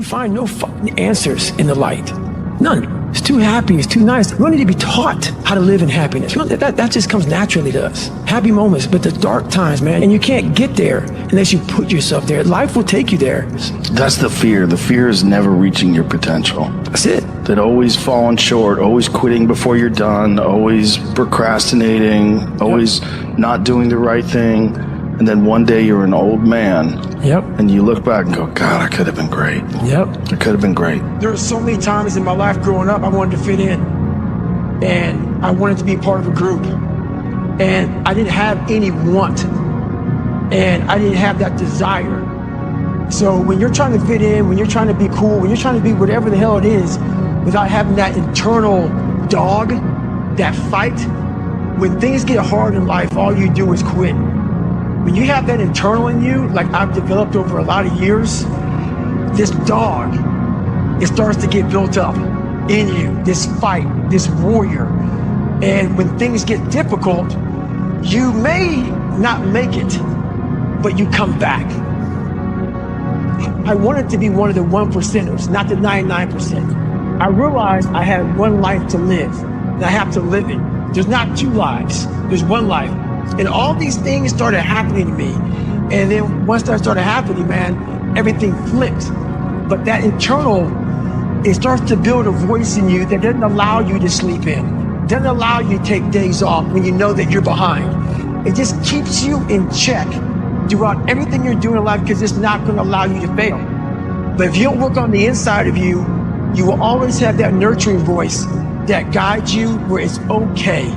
find no fucking answers in the light. None. It's too happy, it's too nice. We don't need to be taught how to live in happiness. That just comes naturally to us. Happy moments, but the dark times, man, and you can't get there unless you put yourself there. Life will take you there. That's the fear. The fear is never reaching your potential. That's it. That always falling short, always quitting before you're done, always procrastinating, always not doing the right thing. And then one day you're an old man. Yep. And you look back and go, God, I could have been great. Yep. I could have been great. There were so many times in my life growing up I wanted to fit in. And I wanted to be part of a group. And I didn't have any want. And I didn't have that desire. So when you're trying to fit in, when you're trying to be cool, when you're trying to be whatever the hell it is, without having that internal dog, that fight, when things get hard in life, all you do is quit. When you have that internal in you, like I've developed over a lot of years, this dog, it starts to get built up in you, this fight, this warrior. And when things get difficult, you may not make it, but you come back. I wanted to be one of the 1%ers, not the 99%. I realized I had one life to live, and I have to live it. There's not two lives, there's one life. And all these things started happening to me. And then once that started happening, man, everything flipped. But that internal, it starts to build a voice in you that doesn't allow you to sleep in, doesn't allow you to take days off when you know that you're behind. It just keeps you in check throughout everything you're doing in life because it's not going to allow you to fail. But if you don't work on the inside of you, you will always have that nurturing voice that guides you where it's okay.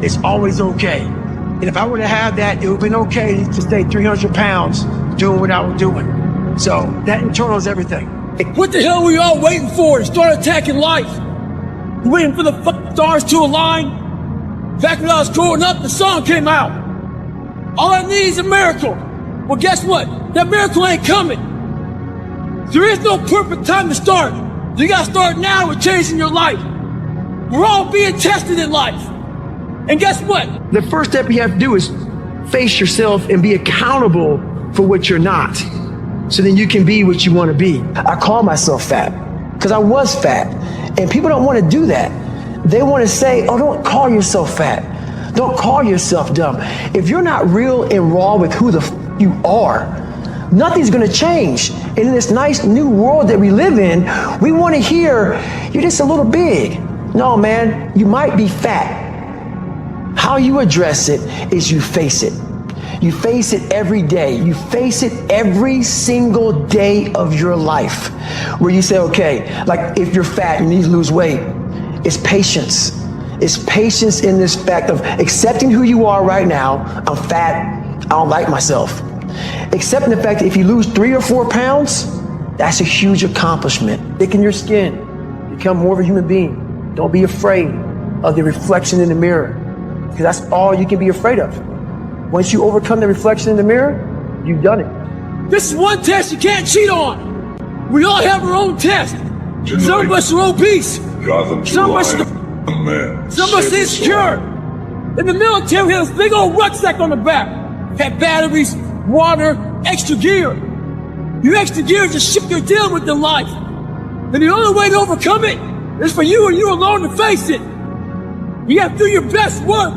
It's always okay. And if I were to have that, it would have been okay to stay 300 pounds doing what I was doing. So that internal is everything. What the hell were you all waiting for to start attacking life? You waiting for the fucking stars to align? Back when I was growing up, the song came out. All I need is a miracle. Well, guess what? That miracle ain't coming. There is no perfect time to start. You gotta start now with changing your life. We're all being tested in life. And guess what? The first step you have to do is face yourself and be accountable for what you're not. So then you can be what you want to be. I call myself fat because I was fat. And people don't want to do that. They want to say, oh, don't call yourself fat. Don't call yourself dumb. If you're not real and raw with who the f you are, nothing's going to change. And in this nice new world that we live in, we want to hear, you're just a little big. No, man, you might be fat. How you address it is you face it. You face it every day. You face it every single day of your life. Where you say, okay, like if you're fat and you need to lose weight, it's patience. It's patience in this fact of accepting who you are right now. I'm fat, I don't like myself. Accepting the fact that if you lose 3 or 4 pounds, that's a huge accomplishment. Thicken your skin, become more of a human being. Don't be afraid of the reflection in the mirror, because that's all you can be afraid of. Once you overcome the reflection in the mirror, you've done it. This is one test you can't cheat on. We all have our own test. Some of us are obese. Some of us are some of us insecure. In the military, we had this big old rucksack on the back. Had batteries, water, extra gear. Your extra gear is the shit you're dealing with in life. And the only way to overcome it is for you and you alone to face it. You have to do your best work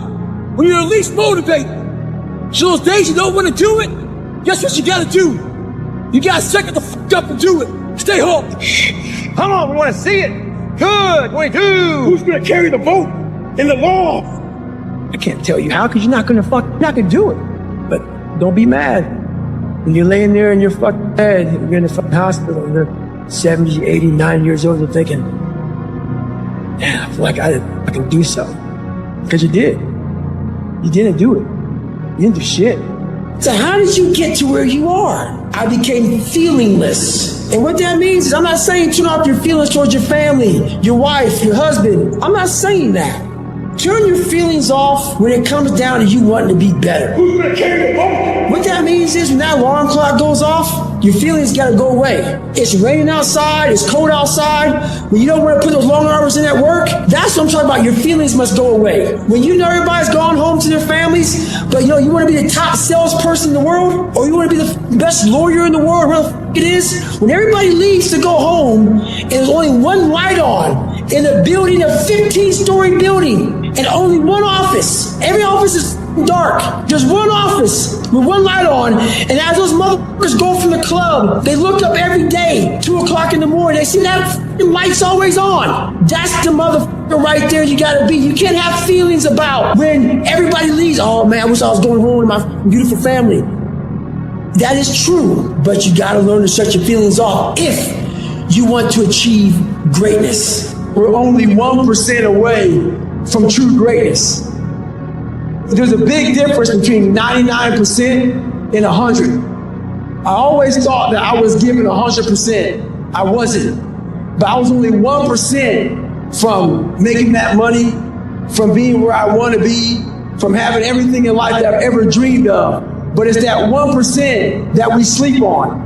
when you're least motivated. So those days you don't want to do it, guess what you gotta do? You gotta suck it the fuck up and do it. Stay home. Come on, we want to see it. Good, 22. Who's gonna carry the vote in the law? I can't tell you how, because you're not gonna do it. But don't be mad. When you're laying there in your fucking bed, you're in the fucking hospital, you're 70, 80, 90 years old, you're thinking, man, I feel like I can do something. Because you did. You didn't do it. You didn't do shit. So how did you get to where you are? I became feelingless. And what that means is I'm not saying turn off your feelings towards your family, your wife, your husband. I'm not saying that. Turn your feelings off when it comes down to you wanting to be better. Who's gonna carry the vote? What that means is when that alarm clock goes off, your feelings gotta go away. It's raining outside, it's cold outside, when you don't want to put those long hours in at work, that's what I'm talking about. Your feelings must go away. When you know everybody's gone home to their families, but you want to be the top salesperson in the world, or you want to be the best lawyer in the world, whatever the f- it is, when everybody leaves to go home and there's only one light on in a building, a 15-story building, and only one office. Every office is dark. There's one office with one light on, and as those motherfuckers go from the club, they look up every day, 2 o'clock in the morning, they see that light's always on. That's the motherfucker right there you gotta be. You can't have feelings about when everybody leaves. Oh man, I wish I was going home with my beautiful family. That is true, but you gotta learn to shut your feelings off if you want to achieve greatness. We're only 1% away from true greatness. There's a big difference between 99% and 100. I always thought that I was giving 100%. I wasn't. But I was only 1% from making that money, from being where I want to be, from having everything in life that I've ever dreamed of. But it's that 1% that we sleep on.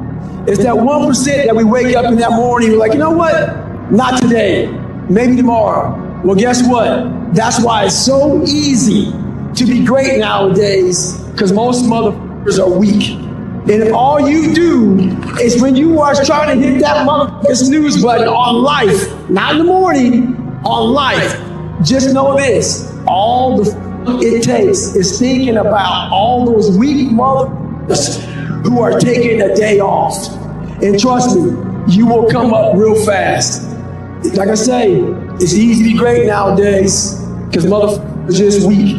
It's that 1% that we wake up in that morning, we're like, you know what? Not today. Maybe tomorrow. Well, guess what? That's why it's so easy to be great nowadays, because most motherfuckers are weak. And if all you do is when you are trying to hit that motherfucking snooze button on life, not in the morning, on life, just know this, all the it takes is thinking about all those weak motherfuckers who are taking a day off. And trust me, you will come up real fast. Like I say, it's easy to be great nowadays because motherfuckers are just weak,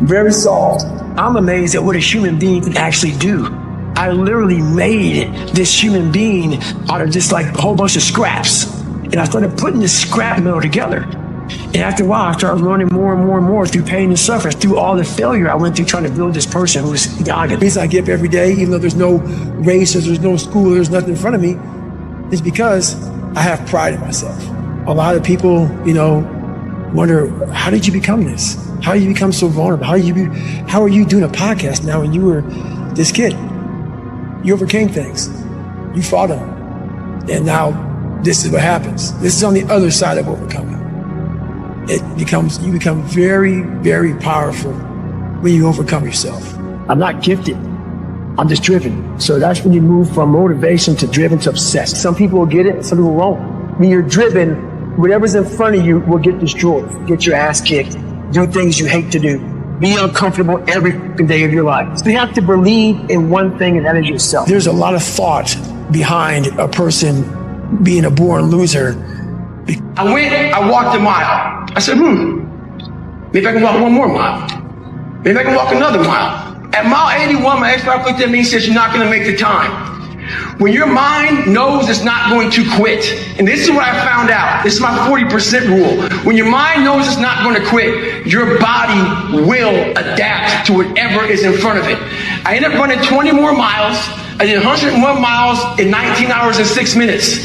very soft. I'm amazed at what a human being can actually do. I literally made this human being out of just like a whole bunch of scraps. And I started putting this scrap metal together. And after a while, I started learning more and more and more through pain and suffering, through all the failure I went through trying to build this person who was Goggins. The reason I get up every day, even though there's no race, or there's no school, there's nothing in front of me, is because I have pride in myself. A lot of people, wonder, how did you become this? How did you become so vulnerable? How are you doing a podcast now when you were this kid? You overcame things. You fought them. And now this is what happens. This is on the other side of overcoming. You become very, very powerful when you overcome yourself. I'm not gifted. I'm just driven. So that's when you move from motivation to driven to obsessed. Some people will get it, some people won't. When you're driven, whatever's in front of you will get destroyed. Get your ass kicked. Do things you hate to do. Be uncomfortable every day of your life. So you have to believe in one thing, and that is yourself. There's a lot of thought behind a person being a born loser. I walked a mile. I said, maybe I can walk one more mile. Maybe I can walk another mile. At mile 81, my ex-wife looked at me and said, you're not gonna make the time. When your mind knows it's not going to quit, and this is what I found out, this is my 40% rule. When your mind knows it's not going to quit, your body will adapt to whatever is in front of it. I ended up running 20 more miles. I did 101 miles in 19 hours and 6 minutes.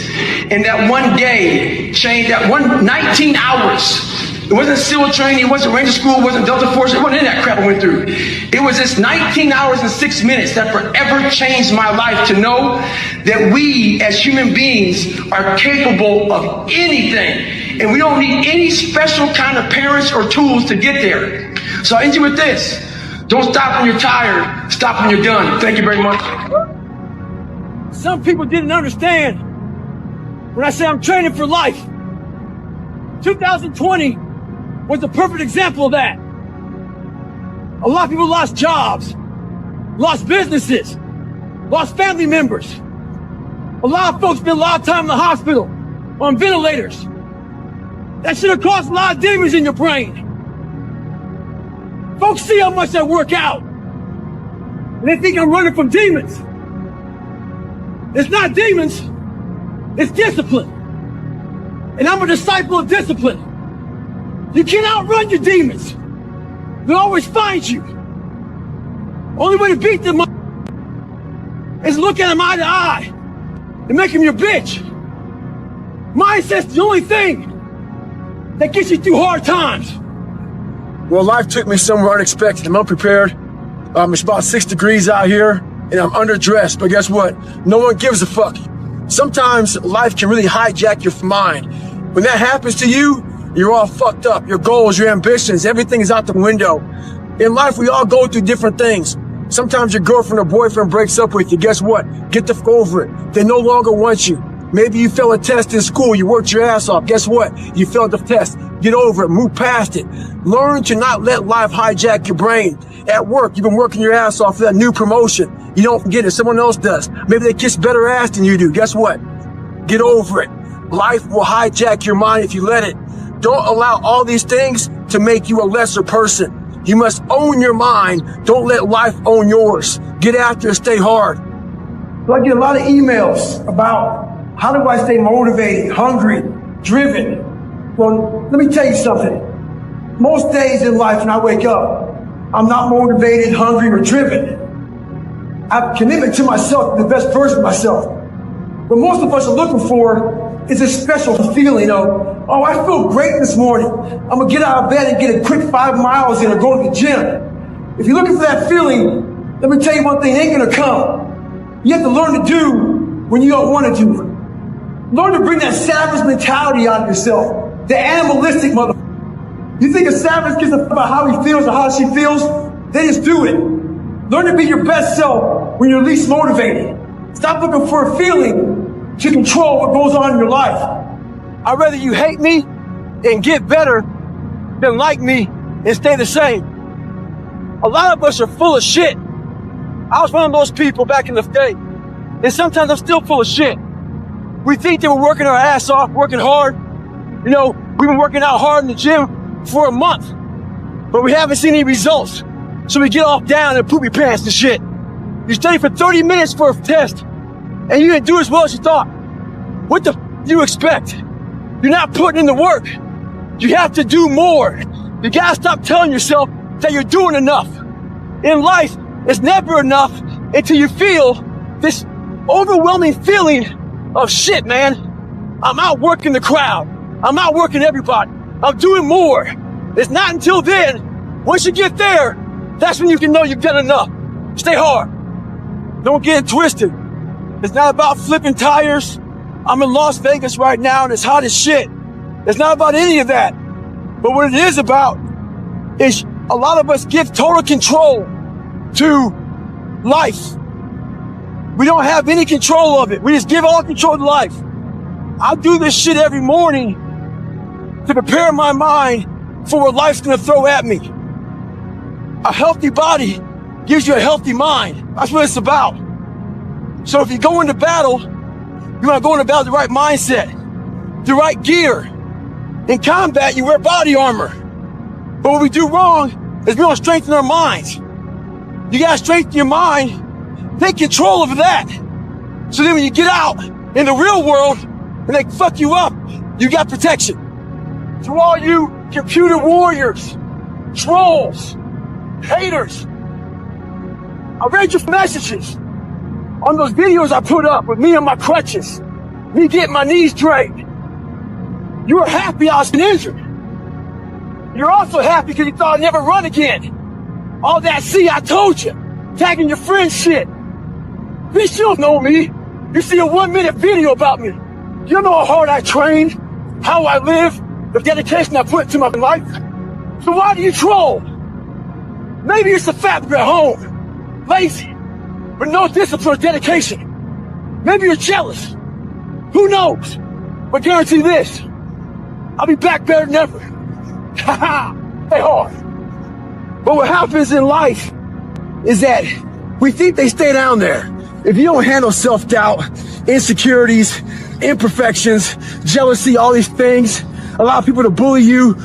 And that one day changed, that 19 hours. It wasn't SEAL training, it wasn't Ranger School, it wasn't Delta Force, it wasn't any of that crap I went through. It was this 19 hours and 6 minutes that forever changed my life, to know that we as human beings are capable of anything. And we don't need any special kind of parents or tools to get there. So I end you with this. Don't stop when you're tired, stop when you're done. Thank you very much. Some people didn't understand when I say I'm training for life. 2020 was the perfect example of that. A lot of people lost jobs, lost businesses, lost family members. A lot of folks spent a lot of time in the hospital on ventilators. That should have caused a lot of demons in your brain. Folks see how much I work out, and they think I'm running from demons. It's not demons, it's discipline. And I'm a disciple of discipline. You can't outrun your demons. They'll always find you. Only way to beat them is look at them eye to eye and make them your bitch. Mindset's the only thing that gets you through hard times. Well, life took me somewhere unexpected. I'm unprepared. It's about 6 degrees out here. and I'm underdressed, but guess what? No one gives a fuck. Sometimes life can really hijack your mind. When that happens to you, you're all fucked up. Your goals, your ambitions, everything is out the window. In life, we all go through different things. Sometimes your girlfriend or boyfriend breaks up with you. Guess what? Get the fuck over it. They no longer want you. Maybe you failed a test in school. You worked your ass off. Guess what? You failed the test. Get over it. Move past it. Learn to not let life hijack your brain. At work, you've been working your ass off for that new promotion. You don't get it. Someone else does. Maybe they kiss better ass than you do. Guess what? Get over it. Life will hijack your mind if you let it. Don't allow all these things to make you a lesser person. You must own your mind. Don't let life own yours. Get after it. Stay hard. So I get a lot of emails about how do I stay motivated, hungry, driven. Well, let me tell you something. Most days in life when I wake up, I'm not motivated, hungry, or driven. I've committed to myself, the best version of myself. What most of us are looking for is a special feeling of, oh, I feel great this morning. I'm gonna get out of bed and get a quick 5 miles in or go to the gym. If you're looking for that feeling, let me tell you one thing, it ain't gonna come. You have to learn to do when you don't want to do it. Learn to bring that savage mentality out of yourself. The animalistic mother. You think a savage gives a fuck about how he feels or how she feels? They just do it. Learn to be your best self when you're least motivated. Stop looking for a feeling to control what goes on in your life. I'd rather you hate me and get better than like me and stay the same. A lot of us are full of shit. I was one of those people back in the day, and sometimes I'm still full of shit. We think that we're working our ass off, working hard. You know, we've been working out hard in the gym for a month, but we haven't seen any results. So we get off down and poopy pants and shit. You study for 30 minutes for a test, and you didn't do as well as you thought. What the do you expect? You're not putting in the work. You have to do more. You gotta stop telling yourself that you're doing enough. In life, it's never enough until you feel this overwhelming feeling of shit, man. I'm outworking the crowd. I'm outworking everybody. I'm doing more. It's not until then, once you get there, that's when you can know you've done enough. Stay hard. Don't get it twisted. It's not about flipping tires. I'm in Las Vegas right now and it's hot as shit. It's not about any of that. But what it is about is a lot of us give total control to life. We don't have any control of it. We just give all control to life. I do this shit every morning to prepare my mind for what life's gonna throw at me. A healthy body gives you a healthy mind. That's what it's about. So if you go into battle, you wanna go into battle with the right mindset, the right gear. In combat, you wear body armor. But what we do wrong is we don't strengthen our minds. You gotta strengthen your mind. Take control of that. So then when you get out in the real world and they fuck you up, you got protection. To all you computer warriors, trolls, haters, I read your messages on those videos I put up with me on my crutches, me getting my knees draped. You were happy I was injured. You're also happy because you thought I'd never run again. All that, see, I told you. Tagging your friends shit. Bitch, you don't know me. You see a 1-minute video about me. You don't know how hard I trained, how I live, the dedication I put into my life. So why do you troll? Maybe it's the fact that you're at home, lazy, with no discipline or dedication. Maybe you're jealous. Who knows? But guarantee this, I'll be back better than ever. Stay hard. But what happens in life is that we think they stay down there. If you don't handle self-doubt, insecurities, imperfections, jealousy, all these things, allow people to bully you,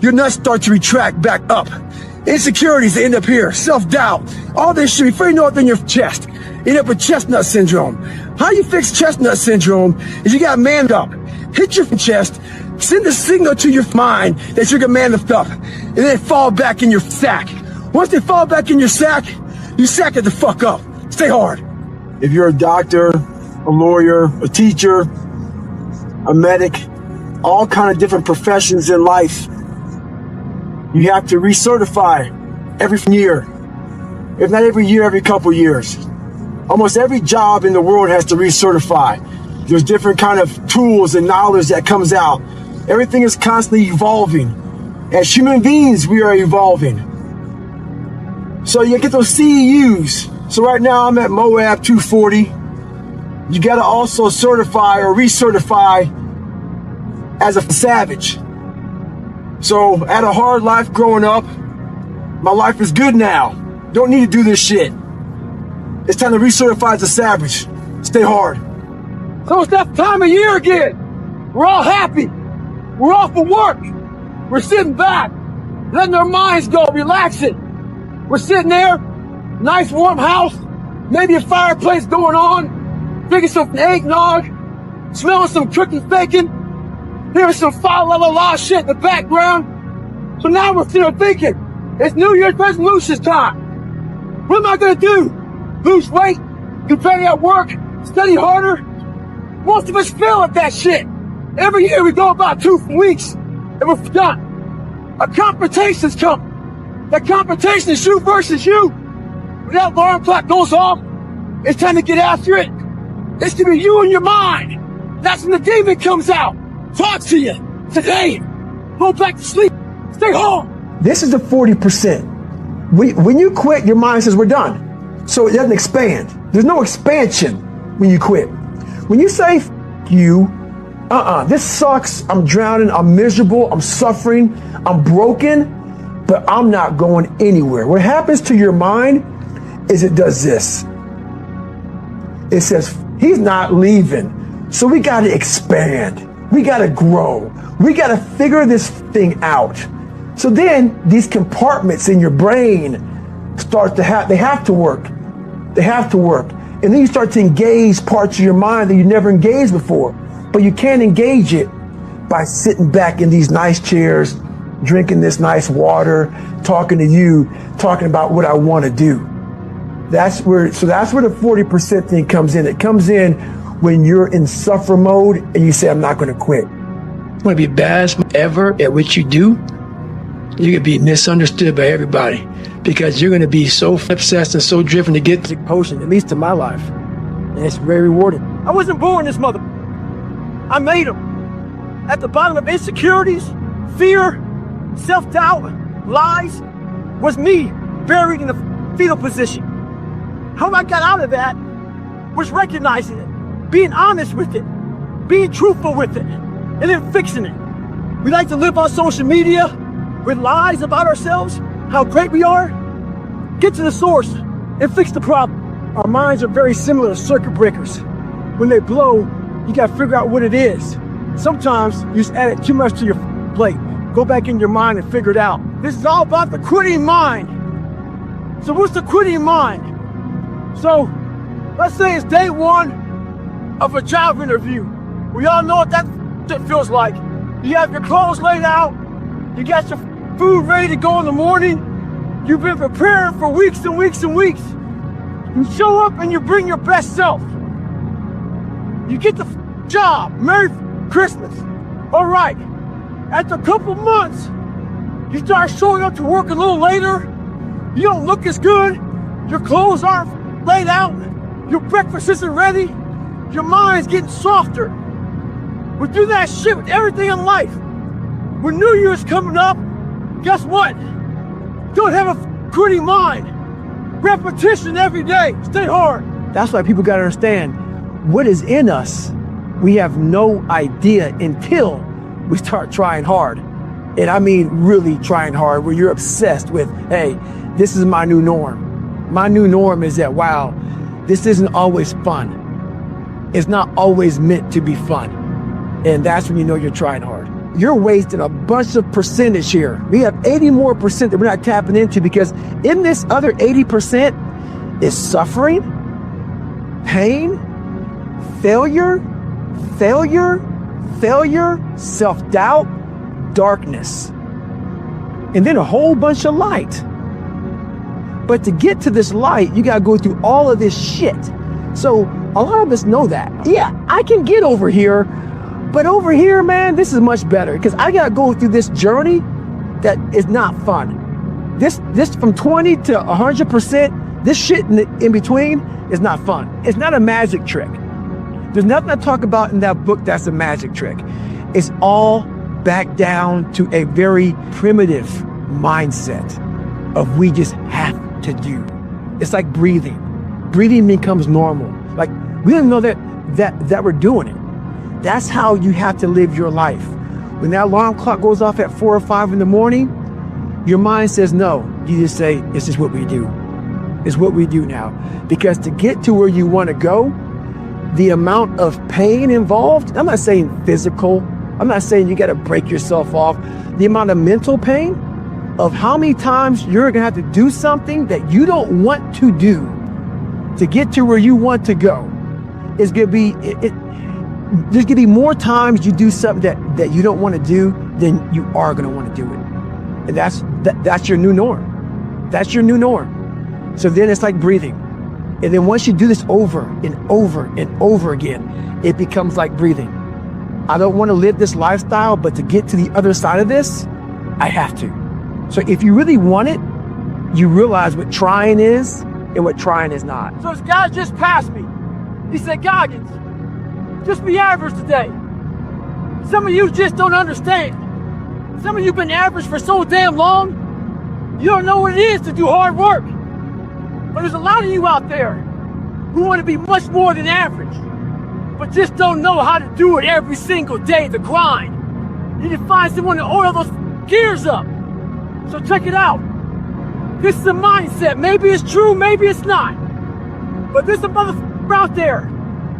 your nuts start to retract back up. Insecurities end up here, self-doubt, all this shit, before you know it's in your chest. You end up with chestnut syndrome. How you fix chestnut syndrome is you gotta man up, hit your chest, send a signal to your mind that you're gonna man up, and then fall back in your sack. Once they fall back in your sack, you sack it the fuck up. Stay hard. If you're a doctor, a lawyer, a teacher, a medic, all kind of different professions in life, you have to recertify every year. If not every year, every couple years. Almost every job in the world has to recertify. There's different kind of tools and knowledge that comes out. Everything is constantly evolving. As human beings, we are evolving. So you get those CEUs. So right now I'm at Moab 240. You got to also certify or recertify as a savage. So I had a hard life growing up. My life is good now. Don't need to do this shit. It's time to recertify as a savage. Stay hard. So it's that time of year again. We're all happy. We're off for work. We're sitting back, letting our minds go, relaxing. We're sitting there, nice warm house, maybe a fireplace going on, drinking some eggnog, smelling some cooking bacon, hearing some fa la la la shit in the background. So now we're sitting there thinking, it's New Year's resolutions time. What am I gonna do? Lose weight? Get better at work? Study harder? Most of us fail at that shit. Every year we go about 2 weeks and we're done. A confrontation's coming. That confrontation is you versus you. When that alarm clock goes off, it's time to get after it. It's gonna be you and your mind. That's when the demon comes out. Talks to you. Says, hey, go back to sleep. Stay home. This is the 40%. When you quit, your mind says we're done. So it doesn't expand. There's no expansion when you quit. When you say, you, this sucks, I'm drowning, I'm miserable, I'm suffering, I'm broken, but I'm not going anywhere. What happens to your mind is it does this. It says, he's not leaving. So we got to expand. We got to grow. We got to figure this thing out. So then these compartments in your brain start to they have to work. They have to work. And then you start to engage parts of your mind that you never engaged before. But you can't engage it by sitting back in these nice chairs, drinking this nice water, talking to you, talking about what I want to do. That's where the 40% thing comes in. It comes in when you're in suffer mode and you say, I'm not going to quit. You want to be best ever at what you do? You're going to be misunderstood by everybody because you're going to be so obsessed and so driven to get the potion, at least to my life. And it's very rewarding. I wasn't born this mother. I made him. At the bottom of insecurities, fear, self-doubt, lies, was me buried in the fetal position. How I got out of that was recognizing it, being honest with it, being truthful with it, and then fixing it. We like to live on social media with lies about ourselves, how great we are. Get to the source and fix the problem. Our minds are very similar to circuit breakers. When they blow, you gotta figure out what it is. Sometimes you just add it too much to your plate. Go back in your mind and figure it out. This is all about the quitting mind. So what's the quitting mind? So let's say it's day one of a job interview. We all know what that shit feels like. You have your clothes laid out. You got your food ready to go in the morning. You've been preparing for weeks and weeks and weeks. You show up and you bring your best self. You get the job. Merry Christmas. All right. After a couple months, you start showing up to work a little later. You don't look as good. Your clothes aren't laid out. Your breakfast isn't ready. Your mind's getting softer. We do that shit with everything in life. When New Year's coming up, guess what? Don't have a quitting mind. Repetition every day. Stay hard. That's why people got to understand what is in us. We have no idea until we start trying hard. And I mean really trying hard, where you're obsessed with, hey, this is my new norm. My new norm is that, wow, this isn't always fun. It's not always meant to be fun. And that's when you know you're trying hard. You're wasting a bunch of percentage here. We have 80 more percent that we're not tapping into, because in this other 80% is suffering, pain, failure, self-doubt, darkness, and then a whole bunch of light. But to get to this light, you gotta go through all of this shit. So a lot of us know that. Yeah, I can get over here, but over here, man, this is much better, because I gotta go through this journey that is not fun. This from 20 to 100% This shit in between is not fun. It's not a magic trick. There's nothing I talk about in that book that's a magic trick. It's all back down to a very primitive mindset of we just have to do. It's like breathing. Breathing becomes normal. Like we don't know that we're doing it. That's how you have to live your life. When that alarm clock goes off at 4 or 5 in the morning, your mind says no. You just say, this is what we do. It's what we do now. Because to get to where you want to go, the amount of pain involved, I'm not saying physical, I'm not saying you got to break yourself off. The amount of mental pain of how many times you're going to have to do something that you don't want to do to get to where you want to go is going to be, there's going to be more times you do something that you don't want to do than you are going to want to do it. And that's your new norm. That's your new norm. So then it's like breathing. And then once you do this over and over and over again, it becomes like breathing. I don't want to live this lifestyle, but to get to the other side of this, I have to. So if you really want it, you realize what trying is and what trying is not. So this guy just passed me. He said, Goggins, just be average today. Some of you just don't understand. Some of you been average for so damn long, you don't know what it is to do hard work. But there's a lot of you out there who want to be much more than average, but just don't know how to do it every single day, the grind. You need to find someone to oil those gears up. So check it out. This is a mindset. Maybe it's true, maybe it's not. But there's a motherfucker out there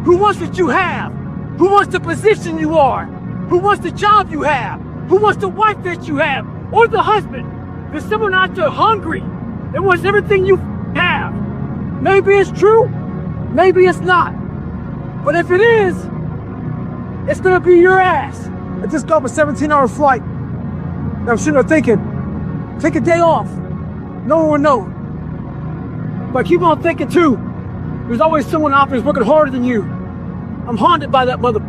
who wants what you have, who wants the position you are, who wants the job you have, who wants the wife that you have, or the husband. There's someone out there hungry that wants everything you have. Maybe it's true, maybe it's not. But if it is, it's gonna be your ass. I just got a 17-hour flight. And I'm sitting there thinking, take a day off. No one will know. But keep on thinking too. There's always someone out there who's working harder than you. I'm haunted by that mother.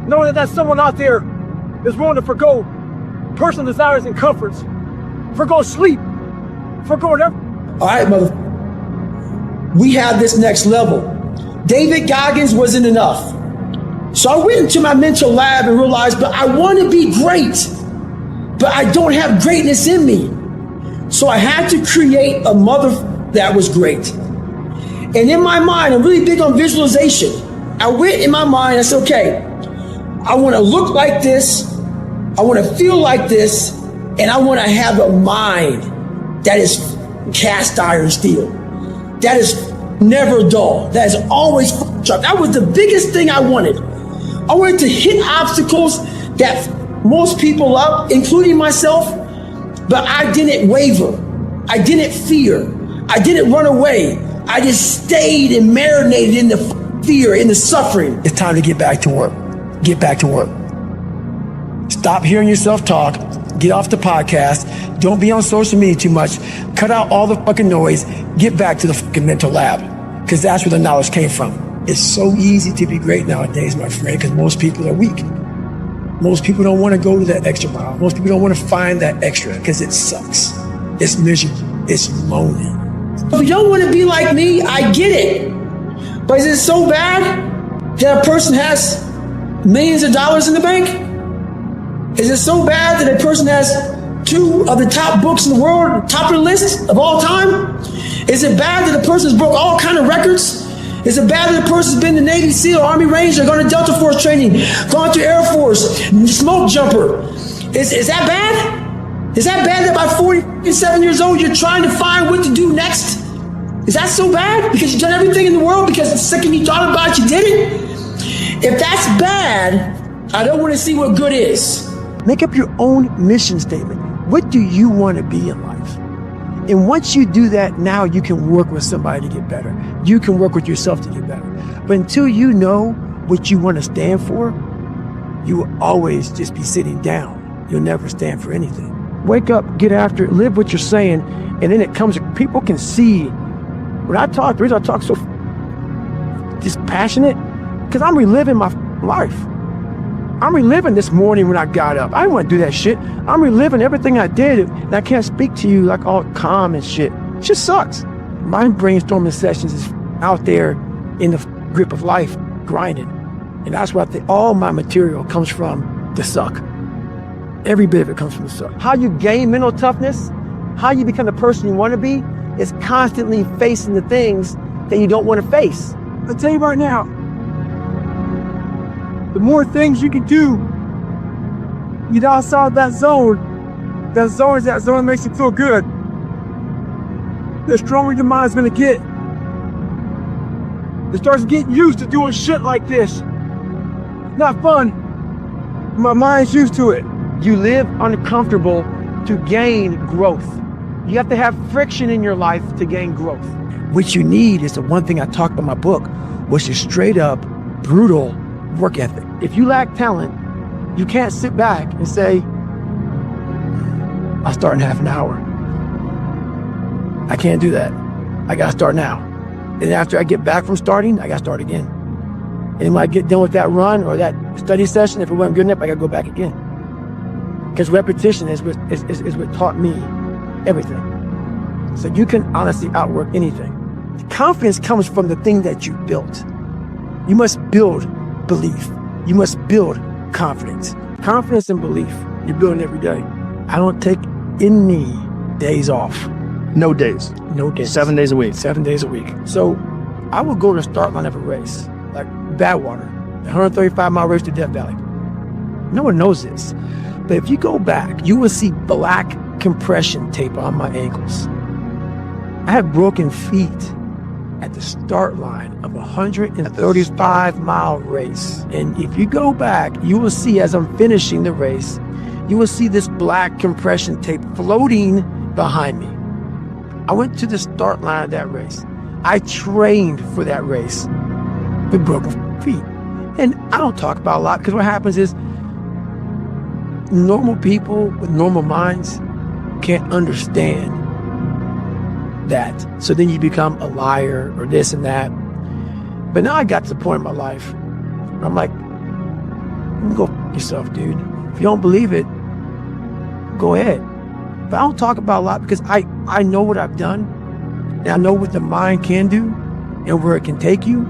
Knowing that someone out there is willing to forgo personal desires and comforts, forgo sleep, forgo whatever. All right, mother. We have this next level. David Goggins wasn't enough. So I went into my mental lab and realized, but I want to be great, but I don't have greatness in me. So I had to create a mother that was great. And in my mind, I'm really big on visualization. I went in my mind, I said, okay, I want to look like this, I want to feel like this, and I want to have a mind that is cast iron steel, that is never dull, that is always sharp. That was the biggest thing I wanted. I wanted to hit obstacles that most people love, including myself, but I didn't waver. I didn't fear. I didn't run away. I just stayed and marinated in the fear, in the suffering. It's time to get back to work. Get back to work. Stop hearing yourself talk. Get off the podcast. Don't be on social media too much. Cut out all the fucking noise. Get back to the fucking mental lab, because that's where the knowledge came from. It's so easy to be great nowadays, my friend, because most people are weak. Most people don't want to go to that extra mile. Most people don't want to find that extra because it sucks. It's miserable. It's moaning. If you don't want to be like me, I get it. But is it so bad that a person has millions of dollars in the bank? Is it so bad that a person has 2 of the top books in the world, top of the list of all time? Is it bad that a person's broke all kind of records? Is it bad that a person's been to Navy SEAL, Army Ranger, gone to Delta Force training, gone to Air Force, smoke jumper? Is that bad? Is that bad that by 47 years old you're trying to find what to do next? Is that so bad? Because you've done everything in the world, because the second you thought about it, you did it? If that's bad, I don't want to see what good is. Make up your own mission statement. What do you want to be in life? And once you do that, now you can work with somebody to get better. You can work with yourself to get better. But until you know what you want to stand for, you will always just be sitting down. You'll never stand for anything. Wake up, get after it, live what you're saying, and then it comes, people can see. When I talk, the reason I talk so just passionate, because I'm reliving my life. I'm reliving this morning when I got up. I didn't want to do that shit. I'm reliving everything I did, and I can't speak to you like all calm and shit. It just sucks. My brainstorming sessions is out there in the grip of life, grinding. And that's what I think all my material comes from, the suck. Every bit of it comes from the suck. How you gain mental toughness, how you become the person you want to be, is constantly facing the things that you don't want to face. I'll tell you right now, the more things you can do, get outside that zone that makes you feel good, the stronger your mind's gonna get. It starts getting used to doing shit like this. Not fun. My mind's used to it. You live uncomfortable to gain growth. You have to have friction in your life to gain growth. What you need is the one thing I talked about in my book, which is straight up brutal work ethic. If you lack talent, you can't sit back and say, I'll start in half an hour. I can't do that. I gotta start now. And after I get back from starting, I gotta start again. And when I get done with that run or that study session, if it wasn't good enough, I gotta go back again. Because repetition is what taught me everything. So you can honestly outwork anything. Confidence comes from the thing that you built. You must build belief. You must build confidence. Confidence and belief, you're building every day. I don't take any days off. No days. No days. 7 days a week. 7 days a week. So I would go to the start line of a race, like Badwater, the 135-mile race to Death Valley. No one knows this. But if you go back, you will see black compression tape on my ankles. I had broken feet at the start line of a 135-mile race. And if you go back, you will see as I'm finishing the race, you will see this black compression tape floating behind me. I went to the start line of that race. I trained for that race with broken feet. And I don't talk about a lot because what happens is normal people with normal minds can't understand that. So then you become a liar or this and that. But now I got to the point in my life where I'm like, go f yourself, dude. If you don't believe it, go ahead. But I don't talk about a lot because I know what I've done and I know what the mind can do and where it can take you.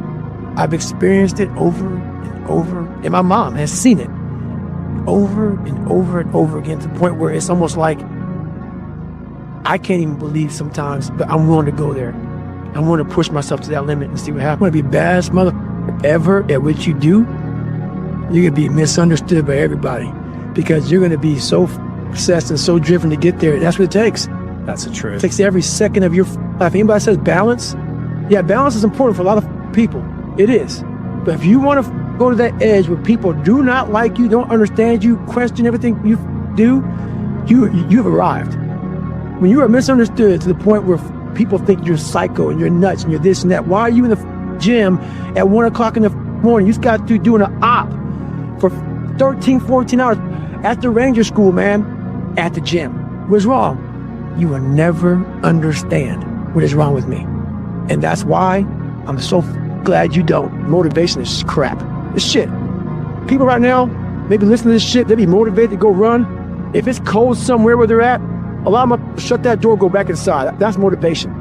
I've experienced it over and over, and my mom has seen it over and over and over again to the point where it's almost like I can't even believe sometimes, but I'm willing to go there. I'm willing to push myself to that limit and see what happens. I'm going to be the baddest motherfucker ever at what you do. You're going to be misunderstood by everybody because you're going to be so obsessed and so driven to get there. That's what it takes. That's the truth. It takes every second of your life. Anybody says balance? Yeah, balance is important for a lot of people. It is. But if you want to go to that edge where people do not like you, don't understand you, question everything you do, you've arrived. When you are misunderstood to the point where people think you're psycho and you're nuts and you're this and that, why are you in the gym at 1 o'clock in the morning? You just got to doing an op for 13, 14 hours at the Ranger School, man, at the gym. What's wrong? You will never understand what is wrong with me. And that's why I'm so glad you don't. Motivation is crap. It's shit. People right now, maybe listen to this shit, they be motivated to go run. If it's cold somewhere where they're at, a lot of them shut that door, go back inside. That's motivation.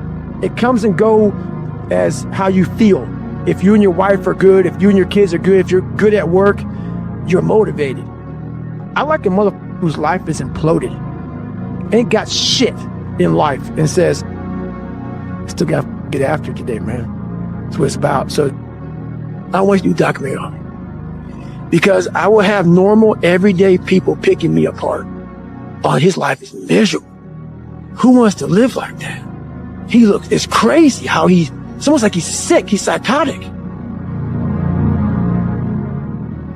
It comes and go as how you feel. If you and your wife are good, if you and your kids are good, if you're good at work, you're motivated. I like a motherfucker whose life is imploded. Ain't got shit in life and says, still gotta get after it today, man. That's what it's about. So I want you to do a documentary on it. Because I will have normal, everyday people picking me apart. Oh, his life is miserable. Who wants to live like that? It's crazy how it's almost like he's sick, he's psychotic.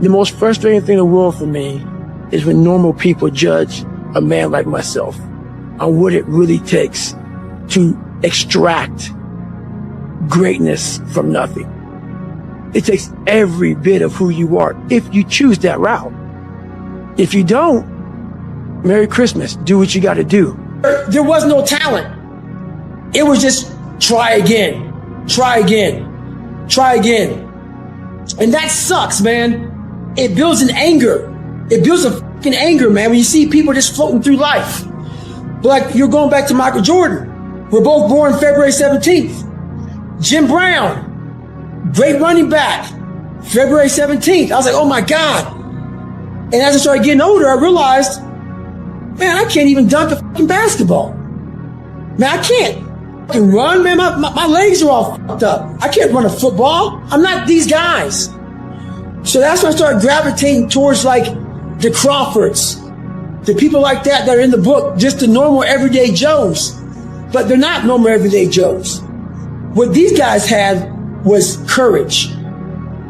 The most frustrating thing in the world for me is when normal people judge a man like myself on what it really takes to extract greatness from nothing. It takes every bit of who you are if you choose that route. If you don't, Merry Christmas. Do what you got to do. There was no talent. It was just try again, try again, try again. And that sucks, man. It builds an anger. It builds a fucking anger, man, when you see people just floating through life. Like, you're going back to Michael Jordan. were both born February 17th. Jim Brown, great running back, February 17th. I was like, oh my God. And as I started getting older, I realized, man, I can't even dunk a fucking basketball. Man, I can't fucking run, man. My legs are all fucked up. I can't run a football. I'm not these guys. So that's when I started gravitating towards like the Crawfords, the people like that are in the book, just the normal everyday Joes. But they're not normal everyday Joes. What these guys had was courage,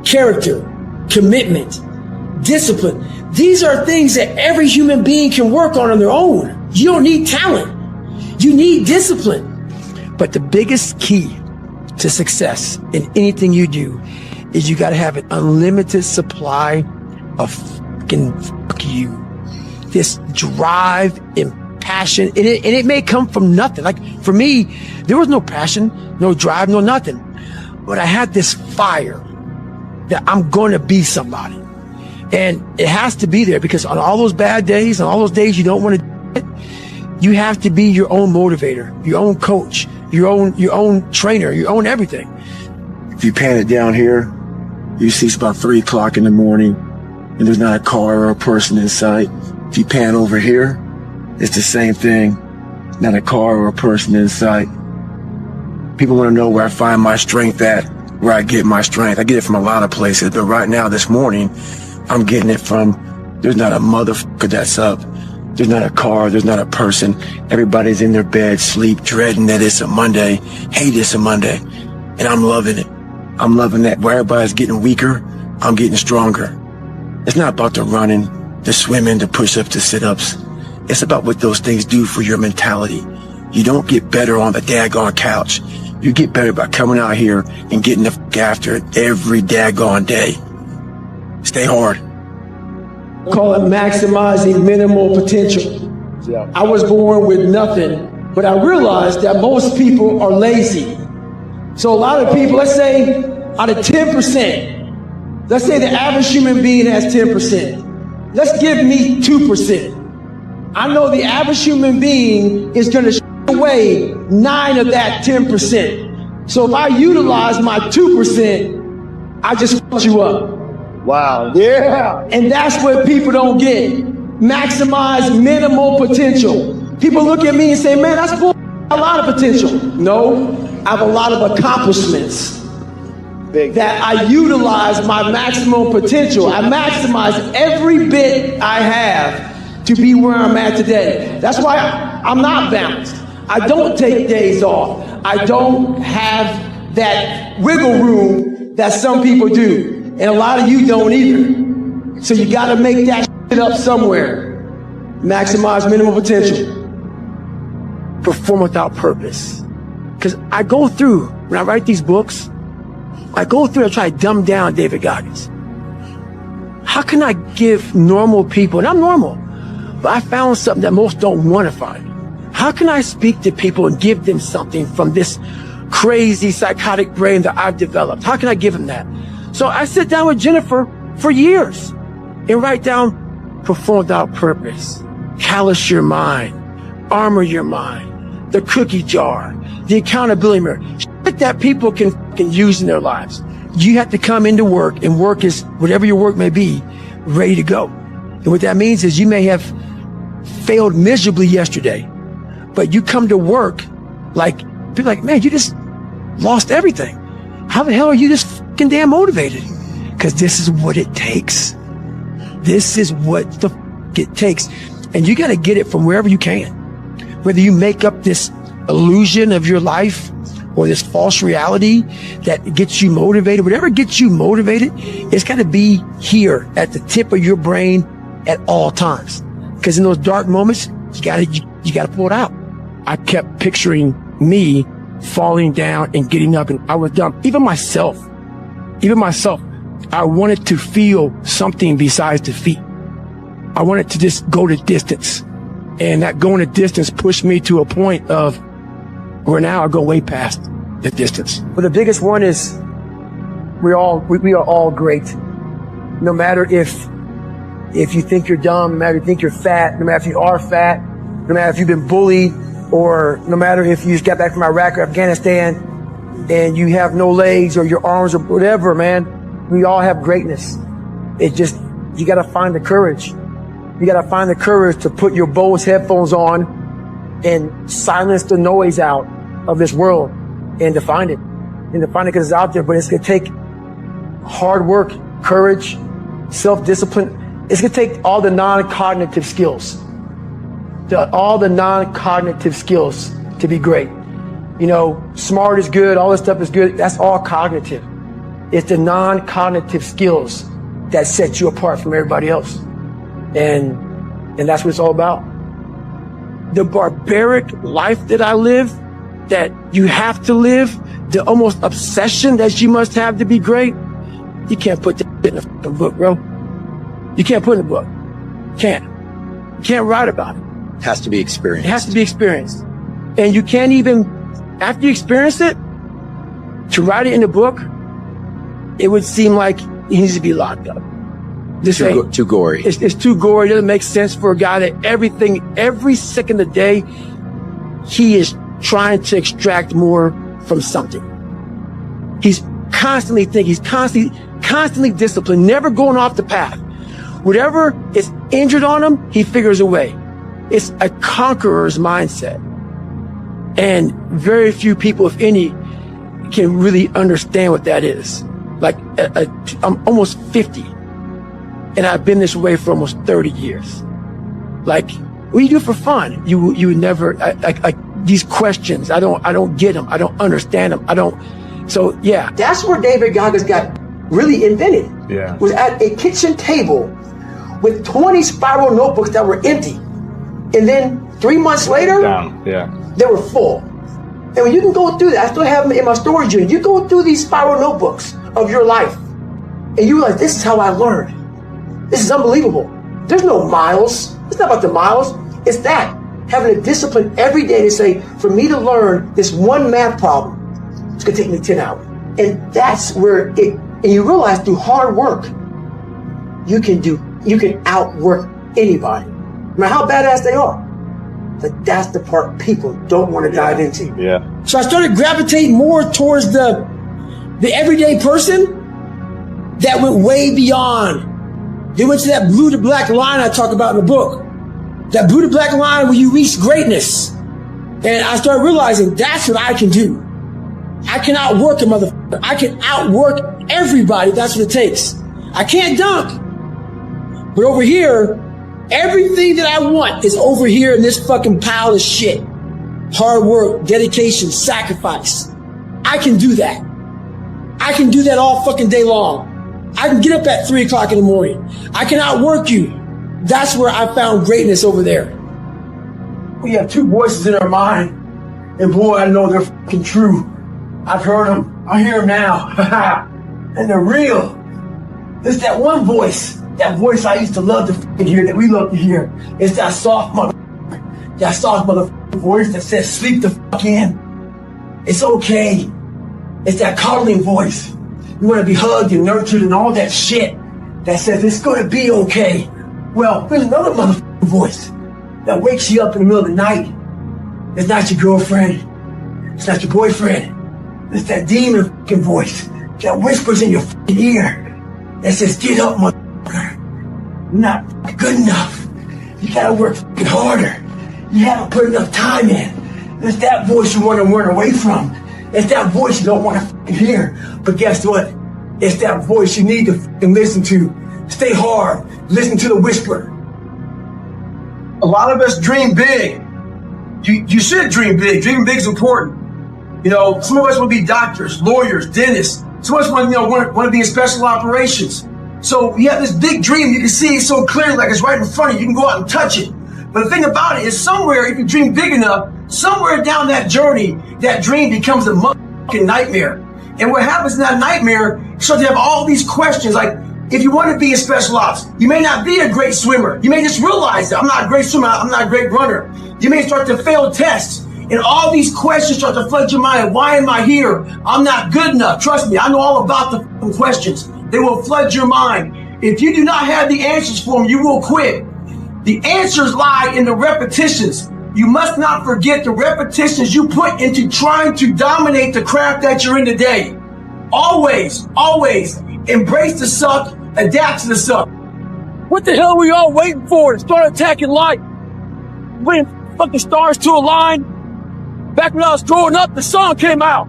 character, commitment, discipline. These are things that every human being can work on their own. You don't need talent. You need discipline. But the biggest key to success in anything you do is you got to have an unlimited supply of fucking fuck you. This drive and passion. And it may come from nothing. Like for me, there was no passion, no drive, no nothing. But I had this fire that I'm going to be somebody. And it has to be there because on all those bad days, on all those days you don't want to do it, you have to be your own motivator, your own coach, your own trainer, your own everything. If you pan it down here, you see it's about 3 o'clock in the morning and there's not a car or a person in sight. If you pan over here, it's the same thing. Not a car or a person in sight. People want to know where I find my strength at, where I get my strength. I get it from a lot of places, but right now, this morning, I'm getting it from, there's not a motherfucker that's up. There's not a car, there's not a person. Everybody's in their bed, sleep, dreading that it's a Monday. Hate it's a Monday. And I'm loving it. I'm loving that. Where everybody's getting weaker, I'm getting stronger. It's not about the running, the swimming, the push-ups, the sit-ups. It's about what those things do for your mentality. You don't get better on the daggone couch. You get better by coming out here and getting the fuck after it every daggone day. Stay hard. Call it maximizing minimal potential. I was born with nothing, but I realized that most people are lazy. So a lot of people, let's say out of 10%, let's say the average human being has 10%. Let's give me 2%. I know the average human being is going to away 9 of that 10%. So if I utilize my 2%, I just fucked you up. Wow. Yeah. And that's what people don't get. Maximize minimal potential. People look at me and say, man, that's bull. A lot of potential. No, I have a lot of accomplishments that I utilize my maximum potential. I maximize every bit I have to be where I'm at today. That's why I'm not balanced. I don't take days off. I don't have that wiggle room that some people do. And a lot of you don't either. So you got to make that shit up somewhere. Maximize minimal potential. Perform without purpose. Because I go through, when I write these books, I try to dumb down David Goggins. How can I give normal people, and I'm normal, but I found something that most don't want to find. How can I speak to people and give them something from this crazy psychotic brain that I've developed? How can I give them that? So I sit down with Jennifer for years and write down perform without purpose, callous your mind, armor your mind, the cookie jar, the accountability mirror, shit that people can use in their lives. You have to come into work, and work is whatever your work may be, ready to go. And what that means is you may have failed miserably yesterday, but you come to work like, people like, man, you just lost everything. How the hell are you this fucking damn motivated? Because this is what it takes. This is what the fuck it takes. And you got to get it from wherever you can. Whether you make up this illusion of your life or this false reality that gets you motivated, whatever gets you motivated, it's got to be here at the tip of your brain at all times. Because in those dark moments, you got to pull it out. I kept picturing me falling down and getting up, and I was done. Even myself, I wanted to feel something besides defeat. I wanted to just go the distance. And that going the distance pushed me to a point of where now I go way past the distance. But the biggest one is we are all great. No matter if you think you're dumb, no matter if you think you're fat, no matter if you are fat, no matter if you've been bullied, or no matter if you just got back from Iraq or Afghanistan and you have no legs or your arms or whatever, man, we all have greatness. It just, you gotta find the courage. You gotta find the courage to put your Bose headphones on and silence the noise out of this world and to find it. And to find it because it's out there, but it's gonna take hard work, courage, self-discipline. It's gonna take all the non-cognitive skills. All the non-cognitive skills to be great. You know, smart is good, all this stuff is good. That's all cognitive. It's the non-cognitive skills that set you apart from everybody else. And that's what it's all about. The barbaric life that I live, that you have to live, the almost obsession that you must have to be great, you can't put that in a fucking book, bro. You can't put it in a book. You can't write about it. It has to be experienced. It has to be experienced. And you can't even, after you experience it, to write it in a book, it would seem like he needs to be locked up. Too gory. It's too gory. It doesn't make sense for a guy that every second of the day, he is trying to extract more from something. He's constantly thinking, he's constantly disciplined, never going off the path. Whatever is injured on him, he figures a way. It's a conqueror's mindset. And very few people, if any, can really understand what that is. Like, I'm almost 50, and I've been this way for almost 30 years. Like, what do you do for fun? You would never, these questions, I don't get them. I don't understand them. So yeah. That's where David Goggins got really invented. Yeah. Was at a kitchen table with 20 spiral notebooks that were empty. And then 3 months later, they were full. And when you can go through that, I still have them in my storage unit. You go through these spiral notebooks of your life, and you realize, this is how I learned. This is unbelievable. There's no miles. It's not about the miles. It's that. Having a discipline every day to say, for me to learn this one math problem, it's going to take me 10 hours. And that's where and you realize through hard work, you can outwork anybody, no matter how badass they are. But that's the part people don't want to dive into. Yeah. So I started gravitating more towards the everyday person that went way beyond. They went to that blue to black line I talk about in the book. That blue to black line where you reach greatness. And I started realizing that's what I can do. I can outwork a motherfucker. I can outwork everybody. That's what it takes. I can't dunk. But over here, everything that I want is over here in this fucking pile of shit. Hard work, dedication, sacrifice. I can do that. I can do that all fucking day long. I can get up at 3 o'clock in the morning. I can outwork you. That's where I found greatness over there. We have two voices in our mind. And boy, I know they're fucking true. I've heard them. I hear them now. And they're real. There's that one voice. That voice I used to love to fucking hear, that we love to hear. It's that soft motherfucker. That soft motherfucker voice that says, sleep the fuck in. It's okay. It's that coddling voice. You want to be hugged and nurtured and all that shit that says it's going to be okay. Well, there's another motherfucking voice that wakes you up in the middle of the night. It's not your girlfriend. It's not your boyfriend. It's that demon fucking voice that whispers in your fucking ear that says, get up, motherfucker. You're not good enough. You gotta work fucking harder. You haven't put enough time in. It's that voice you want to run away from. It's that voice you don't want to fucking hear. But guess what? It's that voice you need to fucking listen to. Stay hard. Listen to the whisper. A lot of us dream big. You should dream big. Dreaming big is important. You know, some of us will be doctors, lawyers, dentists. Some of us want to be in special operations. So you have this big dream. You can see it so clearly, like it's right in front of you. You can go out and touch it. But the thing about it is somewhere, if you dream big enough, somewhere down that journey, that dream becomes a motherfucking nightmare. And what happens in that nightmare, you start to have all these questions. Like, if you want to be in special ops, you may not be a great swimmer. You may just realize that I'm not a great swimmer. I'm not a great runner. You may start to fail tests. And all these questions start to flood your mind. Why am I here? I'm not good enough. Trust me, I know all about the questions. They will flood your mind. If you do not have the answers for them, you will quit. The answers lie in the repetitions You must not forget the repetitions you put into trying to dominate the craft that you're in today. Always, always embrace the suck, adapt to the suck. What the hell are we all waiting for to start attacking life? Waiting for fucking stars to align? Back when I was growing up, the song came out.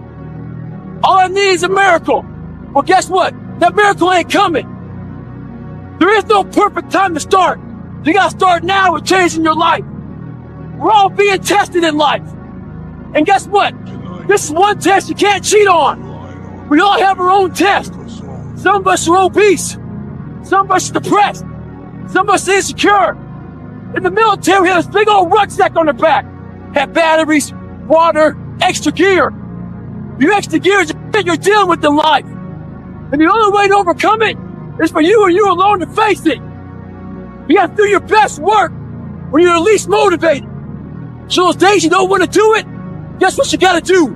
All I need is a miracle. Well, guess what? That miracle ain't coming. There is no perfect time to start. You gotta start now with changing your life. We're all being tested in life. And guess what? This is one test you can't cheat on. We all have our own test. Some of us are obese. Some of us are depressed. Some of us are insecure. In the military, we had this big old rucksack on the back. Had batteries, water, extra gear. Your extra gear is the shit you're dealing with in life. And the only way to overcome it is for you and you alone to face it. You gotta do your best work when you're the least motivated. So those days you don't want to do it, guess what you gotta do?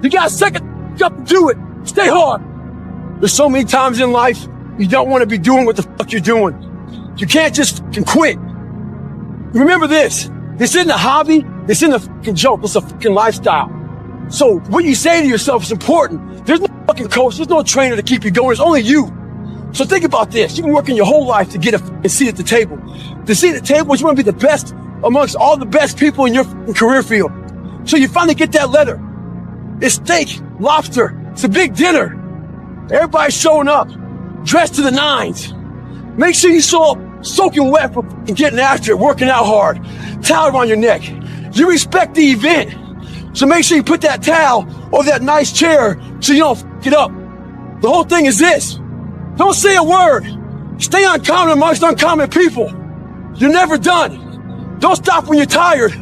You gotta suck it up and do it. Stay hard. There's so many times in life you don't want to be doing what the fuck you're doing. You can't just fucking quit. Remember this. This isn't a hobby. This isn't a fucking joke. It's a fucking lifestyle. So what you say to yourself is important. There's no fucking coach. There's no trainer to keep you going. It's only you. So think about this. You've been working your whole life to get a fucking seat at the table. The seat at the table is you want to be the best amongst all the best people in your fucking career field. So you finally get that letter. It's steak, lobster. It's a big dinner. Everybody's showing up, dressed to the nines. Make sure you show up soaking wet from getting after it, working out hard. Towel around your neck. You respect the event. So make sure you put that towel over that nice chair so you don't fuck it up. The whole thing is this. Don't say a word. Stay uncommon amongst uncommon people. You're never done. Don't stop when you're tired.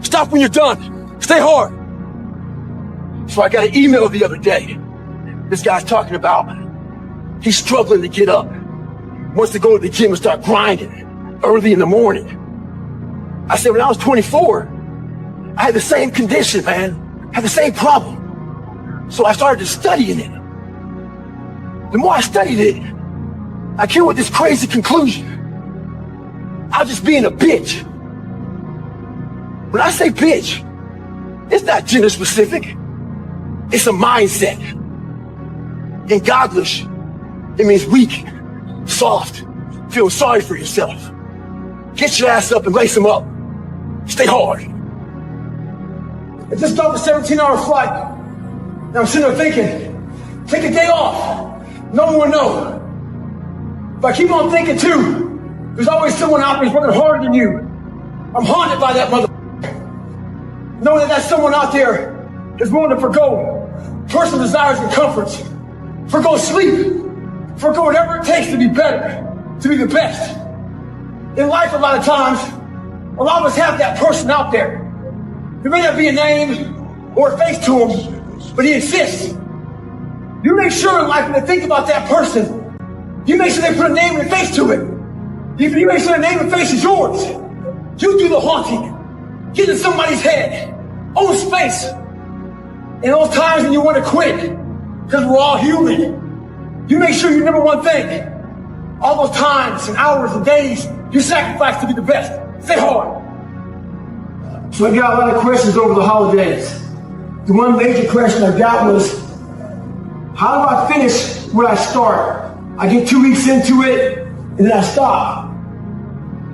Stop when you're done. Stay hard. So I got an email the other day. This guy's talking about he's struggling to get up. Wants to go to the gym and start grinding early in the morning. I said, when I was 24, I had the same condition, man. I had the same problem. So I started studying it. The more I studied it, I came with this crazy conclusion. I was just being a bitch. When I say bitch, it's not gender specific. It's a mindset. In Godlish, it means weak, soft, feel sorry for yourself. Get your ass up and lace them up. Stay hard. I just stopped a 17-hour flight. Now I'm sitting there thinking, take a day off. No one will know. If I keep on thinking too, there's always someone out there who's working harder than you. I'm haunted by that mother. Knowing that someone out there is willing to forgo personal desires and comforts, forgo sleep, forgo whatever it takes to be better, to be the best. In life, a lot of times, a lot of us have that person out there. There may not be a name or a face to him, but he exists. You make sure in life when they think about that person, you make sure they put a name and a face to it. You make sure the name and face is yours. You do the haunting. Get in somebody's head. Own space. In those times when you want to quit, because we're all human, you make sure you remember one thing. All those times and hours and days you sacrifice to be the best. Stay hard. So I got a lot of questions over the holidays. The one major question I got was, how do I finish where I start? I get 2 weeks into it, and then I stop.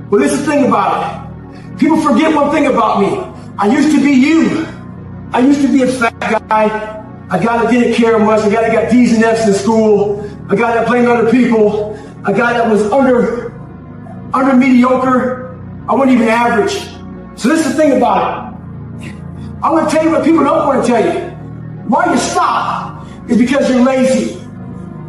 Well, this is the thing about it. People forget one thing about me. I used to be you. I used to be a fat guy. A guy that didn't care much. A guy that got D's and F's in school. A guy that blamed other people. A guy that was under mediocre. I wasn't even average. So this is the thing about it. I want to tell you what people don't want to tell you. Why you stop is because you're lazy.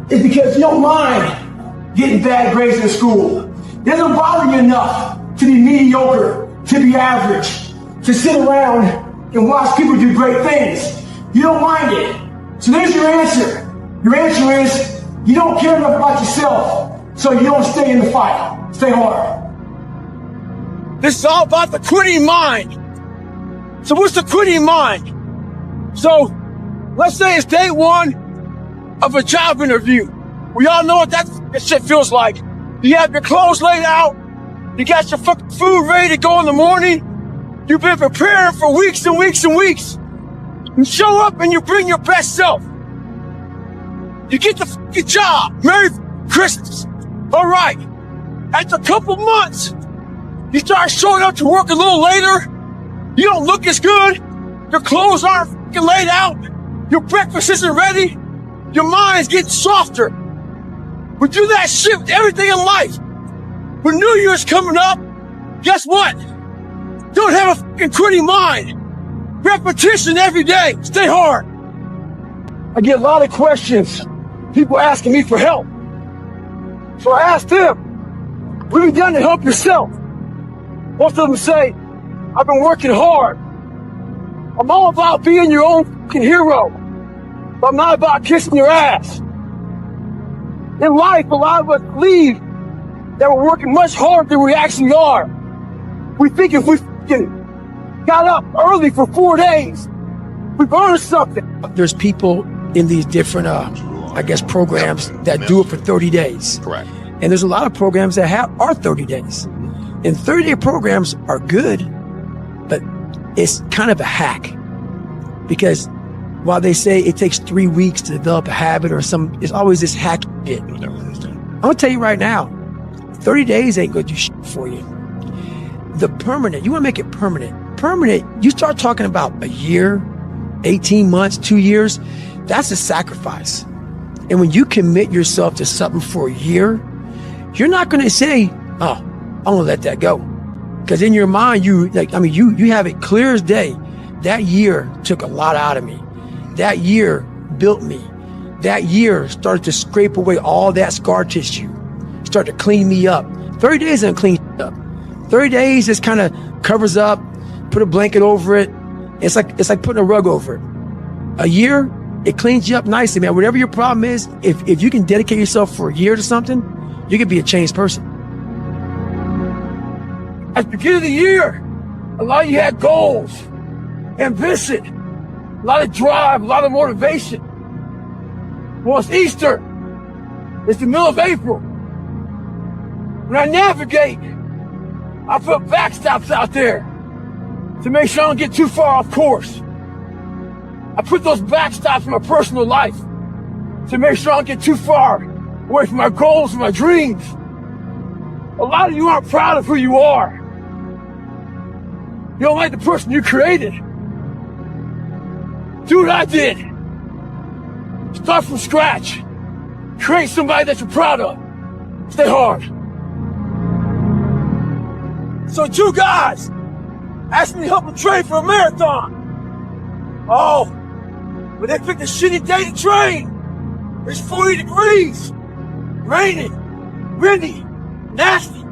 It's because you don't mind getting bad grades in school. It doesn't bother you enough to be mediocre, to be average, to sit around and watch people do great things. You don't mind it. So there's your answer. Your answer is you don't care enough about yourself, so you don't stay in the fight. Stay hard. This is all about the quitting mind. So what's the quitting mind? So let's say it's day one of a job interview. We all know what that shit feels like. You have your clothes laid out. You got your fucking food ready to go in the morning. You've been preparing for weeks and weeks and weeks. You show up and you bring your best self. You get the fucking job. Merry Christmas. All right. After a couple months, you start showing up to work a little later. You don't look as good. Your clothes aren't fucking laid out. Your breakfast isn't ready. Your mind's getting softer. We do that shit with everything in life. When New Year's coming up, guess what? Don't have a fucking quitting mind. Repetition every day. Stay hard. I get a lot of questions. People asking me for help. So I asked them, what have you done to help yourself? Most of them say, I've been working hard. I'm all about being your own fucking hero. But I'm not about kissing your ass. In life, a lot of us believe that we're working much harder than we actually are. We think if we fucking got up early for 4 days, we've earned something. There's people in these different, programs that do it for 30 days. Correct. And there's a lot of programs that are 30 days. And 30-day programs are good, but it's kind of a hack. Because while they say it takes 3 weeks to develop a habit or it's always this hack shit. I'm gonna tell you right now, 30 days ain't gonna do shit for you. The permanent, you wanna make it permanent. Permanent, you start talking about a year, 18 months, 2 years, that's a sacrifice. And when you commit yourself to something for a year, you're not gonna say, oh, I'm gonna let that go. Because in your mind, you have it clear as day. That year took a lot out of me. That year built me. That year started to scrape away all that scar tissue. Started to clean me up. 30 days doesn't clean up. 30 days just kind of covers up, put a blanket over it. It's like putting a rug over it. A year, it cleans you up nicely, man. Whatever your problem is, if you can dedicate yourself for a year to something, you can be a changed person. At the beginning of the year, a lot of you had goals, ambition, a lot of drive, a lot of motivation. Well, it's Easter. It's the middle of April. When I navigate, I put backstops out there to make sure I don't get too far off course. I put those backstops in my personal life to make sure I don't get too far away from my goals and my dreams. A lot of you aren't proud of who you are. You don't like the person you created. Do what I did. Start from scratch. Create somebody that you're proud of. Stay hard. So 2 guys asked me to help them train for a marathon. Oh, but they picked a shitty day to train. It's 40 degrees. Raining. Windy. Nasty.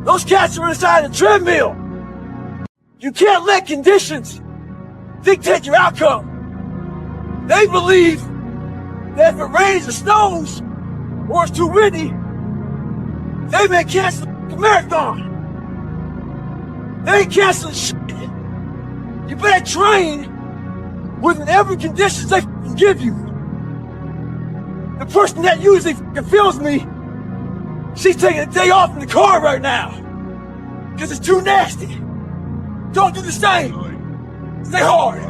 Those cats are inside the treadmill. You can't let conditions dictate your outcome. They believe that if it rains or snows, or it's too windy, they may cancel the marathon. They ain't canceling shit. You better train within every conditions they can give you. The person that usually feels me, she's taking a day off in the car right now because it's too nasty. Don't do the same. Stay hard.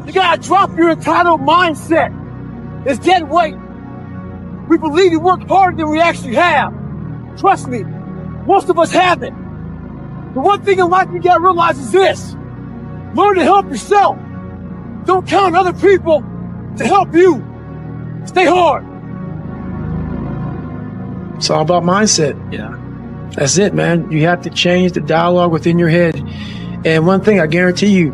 You gotta drop your entitled mindset. It's dead weight. We believe we work harder than we actually have. Trust me, most of us haven't. The one thing in life you gotta realize is this. Learn to help yourself. Don't count on other people to help you. Stay hard. It's all about mindset. Yeah. That's it, man. You have to change the dialogue within your head. And one thing I guarantee you,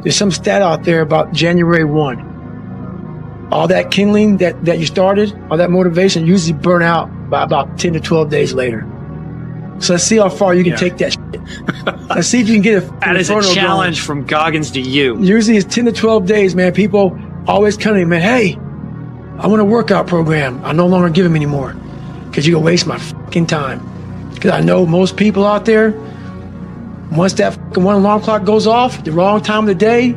there's some stat out there about January 1. All that kindling that you started, all that motivation usually burn out by about 10 to 12 days later. So let's see how far you can take that shit. Let's see if you can get it. That is a challenge from Goggins to you. Usually it's 10 to 12 days, man. People always come to me, man, hey, I want a workout program. I no longer give them anymore because you're going to waste my fucking time. Because I know most people out there, once that fucking one alarm clock goes off, the wrong time of the day,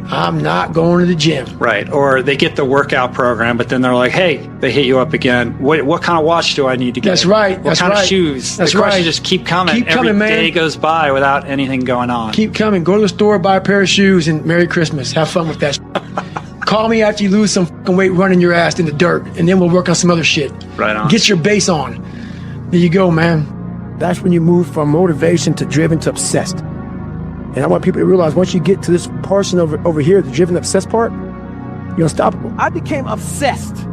I'm not going to the gym. Right. Or they get the workout program, but then they're like, hey, they hit you up again. What kind of watch do I need to get? That's right. What kind of shoes? That's the questions right. just keep coming. Keep coming, man. Every day goes by without anything going on. Keep coming. Go to the store, buy a pair of shoes, and Merry Christmas. Have fun with that. Call me after you lose some fucking weight running your ass in the dirt, and then we'll work on some other shit. Right on. Get your base on. There you go, man. That's when you move from motivation to driven to obsessed. And I want people to realize once you get to this portion over here, the driven obsessed part, you're unstoppable. I became obsessed.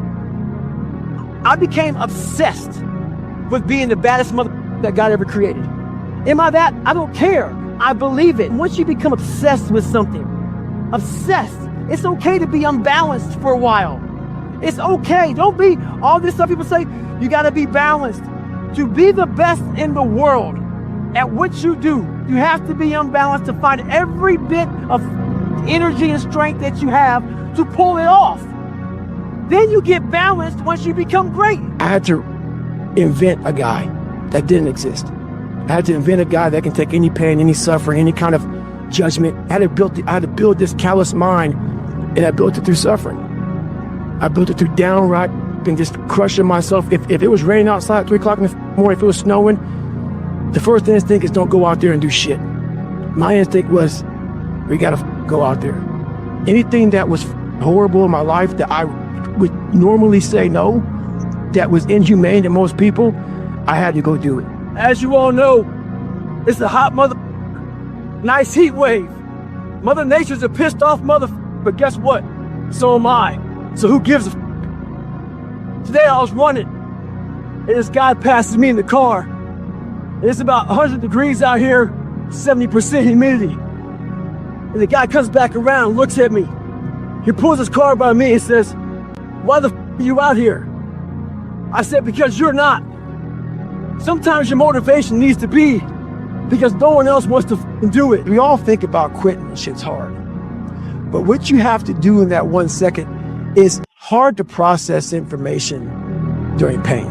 I became obsessed with being the baddest mother that God ever created. Am I that? I don't care. I believe it. Once you become obsessed with something, obsessed, it's okay to be unbalanced for a while. It's okay. Don't be all this stuff people say, you got to be balanced. To be the best in the world at what you do, you have to be unbalanced to find every bit of energy and strength that you have to pull it off. Then you get balanced once you become great. I had to invent a guy that didn't exist. I had to invent a guy that can take any pain, any suffering, any kind of judgment. I had to build this callous mind, and I built it through suffering. I built it through downright and just crushing myself. If it was raining outside at 3 o'clock in the morning, if it was snowing, the first instinct is don't go out there and do shit. My instinct was, we gotta go out there. Anything that was horrible in my life that I would normally say no, that was inhumane to most people, I had to go do it. As you all know, it's a hot nice heat wave. Mother Nature's a pissed off but guess what? So am I. So who gives a Today I was running, and this guy passes me in the car. It's about 100 degrees out here, 70% humidity. And the guy comes back around, looks at me. He pulls his car by me and says, why the are you out here? I said, because you're not. Sometimes your motivation needs to be because no one else wants to do it. We all think about quitting when shit's hard. But what you have to do in that 1 second is hard to process information during pain.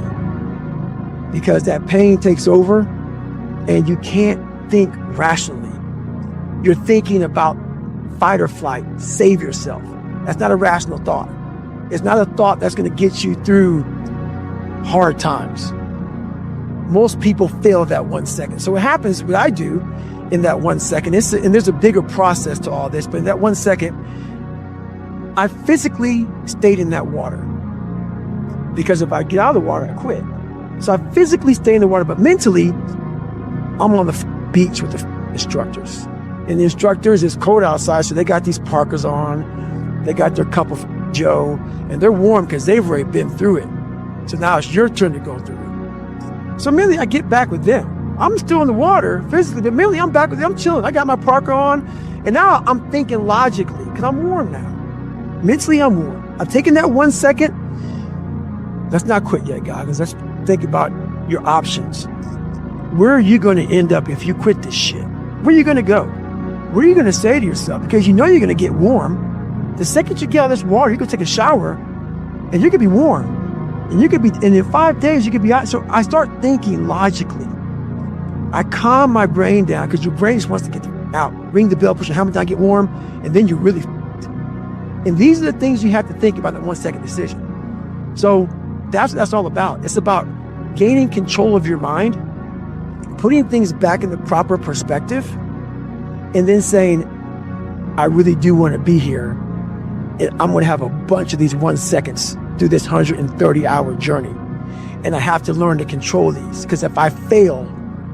Because that pain takes over and you can't think rationally. You're thinking about fight or flight, save yourself. That's not a rational thought. It's not a thought that's going to get you through hard times. Most people fail that 1 second. So what happens, what I do in that 1 second, and there's a bigger process to all this, but in that 1 second, I physically stayed in that water. Because if I get out of the water, I quit. So I physically stay in the water, but mentally, I'm on the beach with the instructors. And the instructors, it's cold outside, so they got these parkas on. They got their cup of Joe, and they're warm because they've already been through it. So now it's your turn to go through it. So mentally, I get back with them. I'm still in the water physically, but mentally, I'm back with them. I'm chilling. I got my parka on, and now I'm thinking logically because I'm warm now. Mentally, I'm warm. I've taken that 1 second. Let's not quit yet, Goggins. Let's think about your options. Where are you going to end up if you quit this shit? Where are you going to go? What are you going to say to yourself? Because you know you're going to get warm. The second you get out of this water, you're going to take a shower, and you're going to be warm. And in 5 days, you could be out. So I start thinking logically. I calm my brain down because your brain just wants to get out. Ring the bell, push your helmet down, get warm, and then you're really And these are the things you have to think about in a 1 second decision. So that's what that's all about. It's about gaining control of your mind, putting things back in the proper perspective, and then saying, I really do want to be here. And I'm going to have a bunch of these 1 seconds through this 130-hour journey. And I have to learn to control these, because if I fail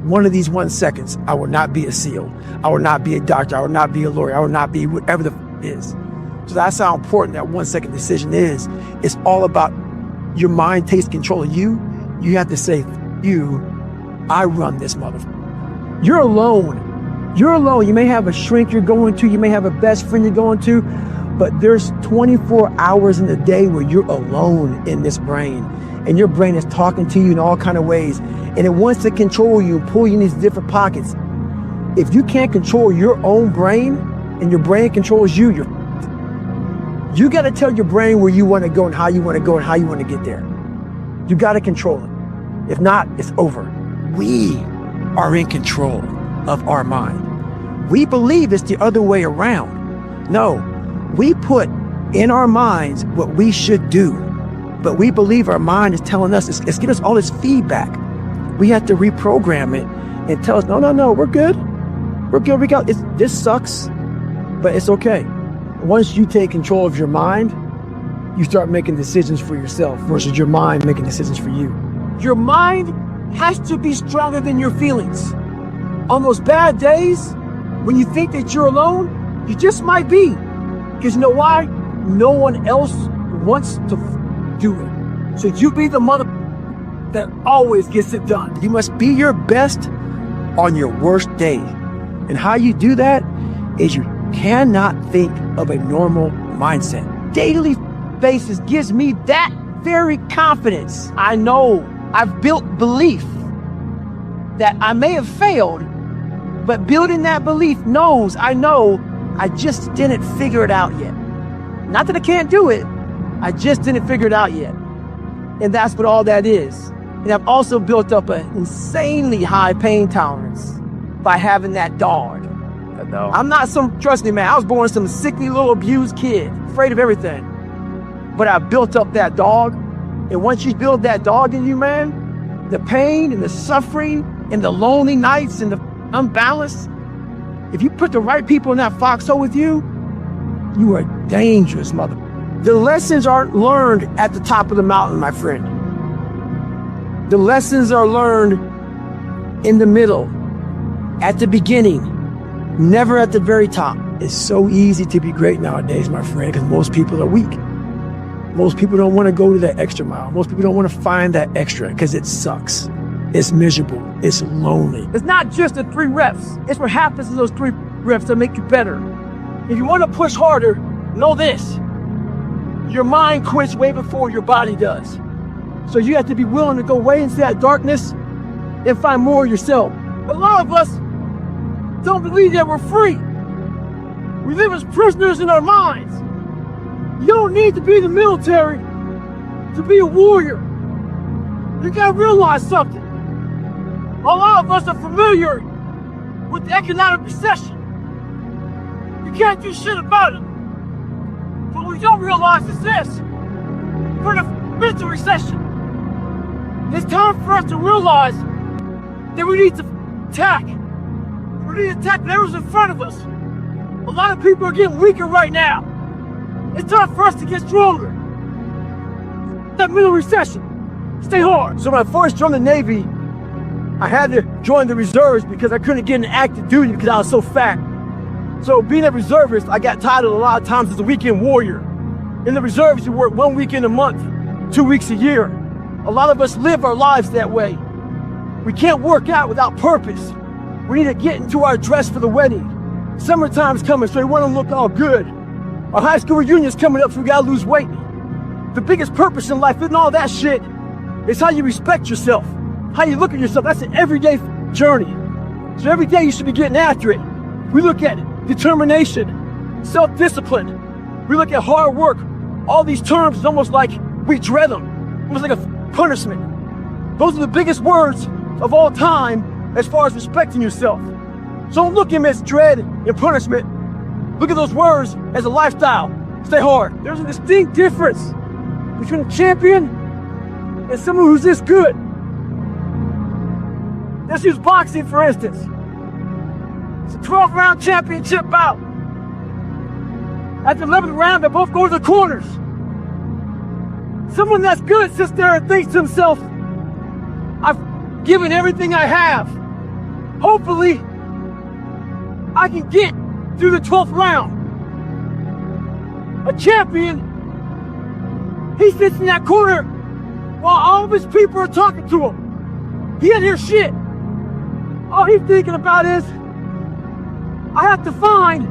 one of these 1 seconds, I will not be a SEAL. I will not be a doctor. I will not be a lawyer. I will not be whatever the is. So that's how important that 1 second decision is. It's all about your mind takes control of you. You have to say, I run this motherfucker. You're alone. You're alone. You may have a shrink you're going to. You may have a best friend you're going to. But there's 24 hours in the day where you're alone in this brain. And your brain is talking to you in all kind of ways. And it wants to control you and pull you in these different pockets. If you can't control your own brain and your brain controls you, you got to tell your brain where you want to go and how you want to go and how you want to get there. You got to control it. If not, it's over. We are in control of our mind. We believe it's the other way around. No, We put in our minds what we should do, but we believe our mind is telling us, it's giving us all this feedback. We have to reprogram it and tell us, no, we're good. We're good, this sucks, but it's okay. Once you take control of your mind, you start making decisions for yourself versus your mind making decisions for you. Your mind has to be stronger than your feelings. On those bad days, when you think that you're alone, you just might be. Because you know why? No one else wants to do it. So you be the mother that always gets it done. You must be your best on your worst day. And how you do that is you cannot think of a normal mindset. Daily basis gives me that very confidence. I know I've built belief that I may have failed, but building that belief I know I just didn't figure it out yet. Not that I can't do it, I just didn't figure it out yet. And that's what all that is. And I've also built up an insanely high pain tolerance by having that dog. I'm not trust me, man, I was born some sickly little abused kid, afraid of everything. But I built up that dog. And once you build that dog in you, man, the pain and the suffering and the lonely nights and the unbalance, if you put the right people in that foxhole with you, you are dangerous, mother. The lessons aren't learned at the top of the mountain, my friend. The lessons are learned in the middle, at the beginning, never at the very top. It's so easy to be great nowadays, my friend, because most people are weak. Most people don't want to go to that extra mile. Most people don't want to find that extra because it sucks. It's miserable. It's lonely. It's not just the 3 reps. It's what happens in those 3 reps that make you better. If you want to push harder, know this. Your mind quits way before your body does. So you have to be willing to go way into that darkness and find more of yourself. A lot of us don't believe that we're free. We live as prisoners in our minds. You don't need to be in the military to be a warrior. You gotta realize something. A lot of us are familiar with the economic recession. You can't do shit about it. But what we don't realize is this. We're in a mental recession. It's time for us to realize that we need to attack. We need to attack whatever's in front of us. A lot of people are getting weaker right now. It's time for us to get stronger. That middle recession. Stay hard. So when I first joined the Navy, I had to join the reserves because I couldn't get into active duty because I was so fat. So being a reservist, I got titled a lot of times as a weekend warrior. In the reserves, you work 1 weekend a month, 2 weeks a year. A lot of us live our lives that way. We can't work out without purpose. We need to get into our dress for the wedding. Summertime's coming, so we want to look all good. Our high school reunion's coming up, so we gotta lose weight. The biggest purpose in life isn't all that shit. It's how you respect yourself, how you look at yourself. That's an everyday journey. So every day you should be getting after it. We look at determination, self-discipline. We look at hard work. All these terms is almost like we dread them, almost like a punishment. Those are the biggest words of all time as far as respecting yourself. So don't look at them as dread and punishment. Look at those words as a lifestyle. Stay hard. There's a distinct difference between a champion and someone who's this good. Let's use boxing, for instance. It's a 12-round championship bout. At the 11th round, they both go to the corners. Someone that's good sits there and thinks to himself, I've given everything I have. Hopefully, I can get through the 12th round. A champion, he sits in that corner while all of his people are talking to him. He didn't hear shit. All he's thinking about is, I have to find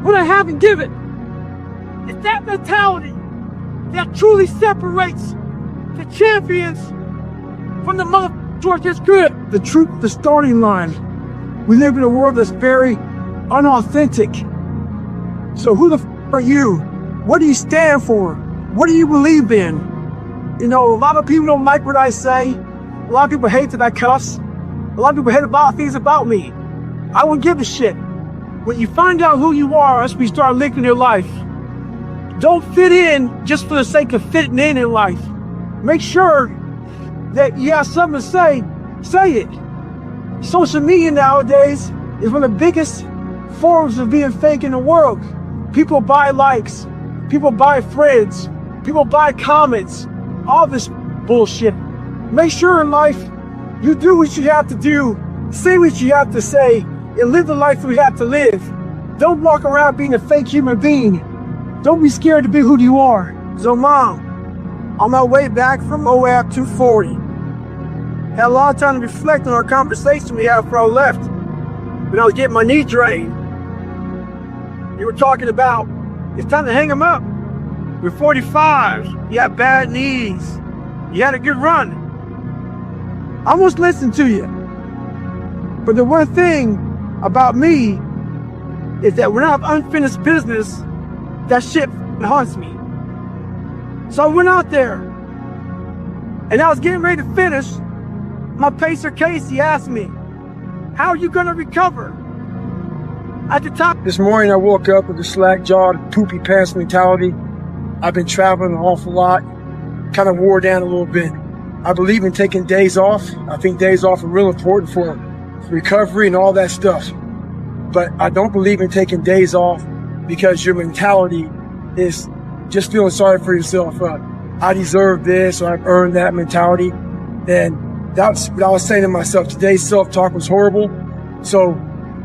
what I haven't given. It's that mentality that truly separates the champions from the motherfuckers that's good. The truth, the starting line. We live in a world that's very unauthentic. So who the f are you? What do you stand for? What do you believe in? You know, a lot of people don't like what I say. A lot of people hate that I cuss. A lot of people hate about things about me. I wouldn't give a shit. When you find out who you are, that's when you start linking your life. Don't fit in just for the sake of fitting in life. Make sure that you have something to say it. Social media nowadays is one of the biggest forms of being fake in the world. People buy likes, people buy friends, people buy comments, all this bullshit. Make sure in life you do what you have to do, say what you have to say, and live the life you have to live. Don't walk around being a fake human being. Don't be scared to be who you are. So Mom, on my way back from OAP 240, had a lot of time to reflect on our conversation we had before I left. When I was getting my knee drained, you were talking about, it's time to hang them up. You're 45, you have bad knees, you had a good run. I almost listened to you. But the one thing about me is that when I have unfinished business, that shit haunts me. So I went out there, and I was getting ready to finish. My pacer Casey asked me, how are you gonna recover? At the top. This morning I woke up with a slack-jawed, poopy pants mentality. I've been traveling an awful lot, kind of wore down a little bit. I believe in taking days off. I think days off are real important for recovery and all that stuff. But I don't believe in taking days off because your mentality is just feeling sorry for yourself. I deserve this, or I've earned that mentality. And that's what I was saying to myself. Today's self-talk was horrible. So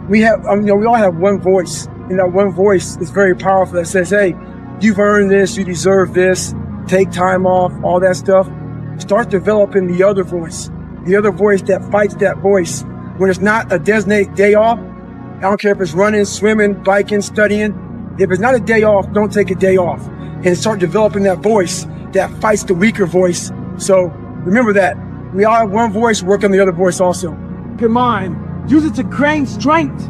we all have one voice, and that one voice is very powerful that says, hey, you've earned this, you deserve this, take time off, all that stuff. Start developing the other voice that fights that voice. When it's not a designated day off, I don't care if it's running, swimming, biking, studying. If it's not a day off, don't take a day off. And start developing that voice that fights the weaker voice. So remember that. We all have one voice, work on the other voice also. Your mind, use it to gain strength,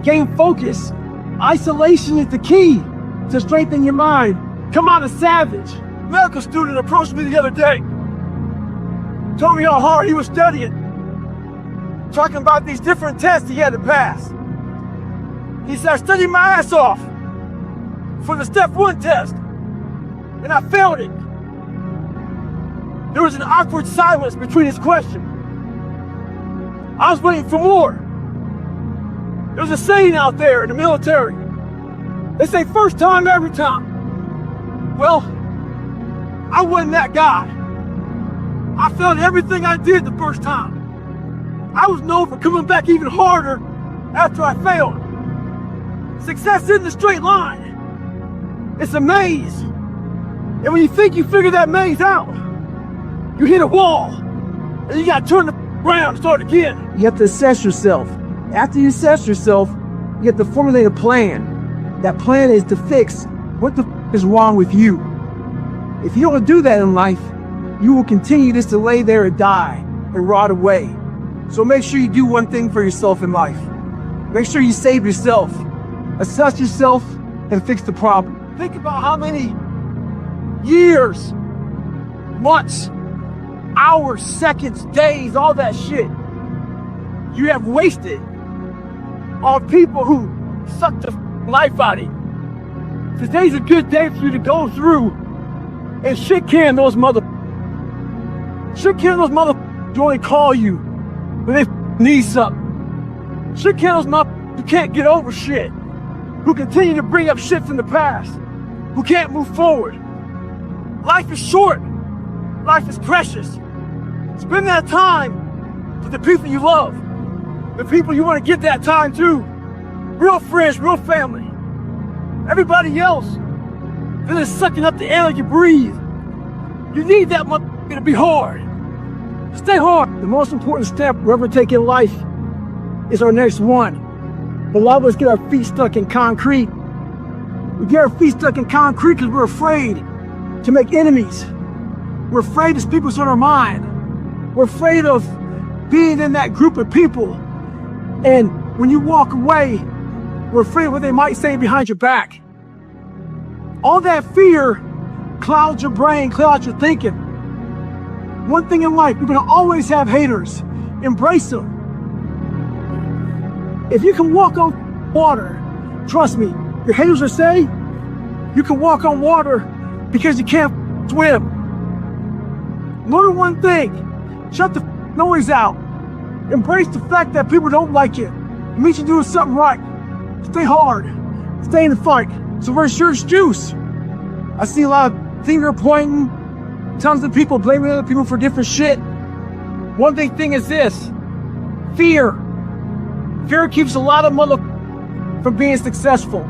gain focus. Isolation is the key to strengthen your mind. Come on, a savage. Medical student approached me the other day. Told me how hard he was studying. Talking about these different tests he had to pass. He said, I studied my ass off for the step 1 test, and I failed it. There was an awkward silence between his questions. I was waiting for more. There's a saying out there in the military. They say first time, every time. Well, I wasn't that guy. I failed everything I did the first time. I was known for coming back even harder after I failed. Success isn't a straight line. It's a maze. And when you think you figured that maze out, you hit a wall, and you gotta turn around and start again. You have to assess yourself. After you assess yourself, you have to formulate a plan. That plan is to fix what the is wrong with you. If you don't do that in life, you will continue just to lay there and die and rot away. So make sure you do one thing for yourself in life. Make sure you save yourself, assess yourself, and fix the problem. Think about how many years, months, hours, seconds, days, all that shit you have wasted on people who suck the life out of you. Today's a good day for you to go through and shit can those who only call you when they need something. Shit can those who can't get over shit, who continue to bring up shit from the past, who can't move forward. Life is short. Life is precious. Spend that time with the people you love, the people you want to give that time to. Real friends, real family. Everybody else that is sucking up the air you breathe. You need that motherfucker to be hard. Stay hard. The most important step we'll ever take in life is our next one. But a lot of us get our feet stuck in concrete. We get our feet stuck in concrete because we're afraid to make enemies. We're afraid to speak what's on our mind. We're afraid of being in that group of people. And when you walk away, we're afraid of what they might say behind your back. All that fear clouds your brain, clouds your thinking. One thing in life, you're gonna always have haters. Embrace them. If you can walk on water, trust me, your haters will say, You can walk on water because you can't swim. Learn one thing. Shut the noise out. Embrace the fact that people don't like you. It means you're doing something right. Stay hard. Stay in the fight. So where's yours, Juice? I see a lot of finger pointing, tons of people blaming other people for different shit. One big thing is this: fear. Fear keeps a lot of motherfuckers from being successful.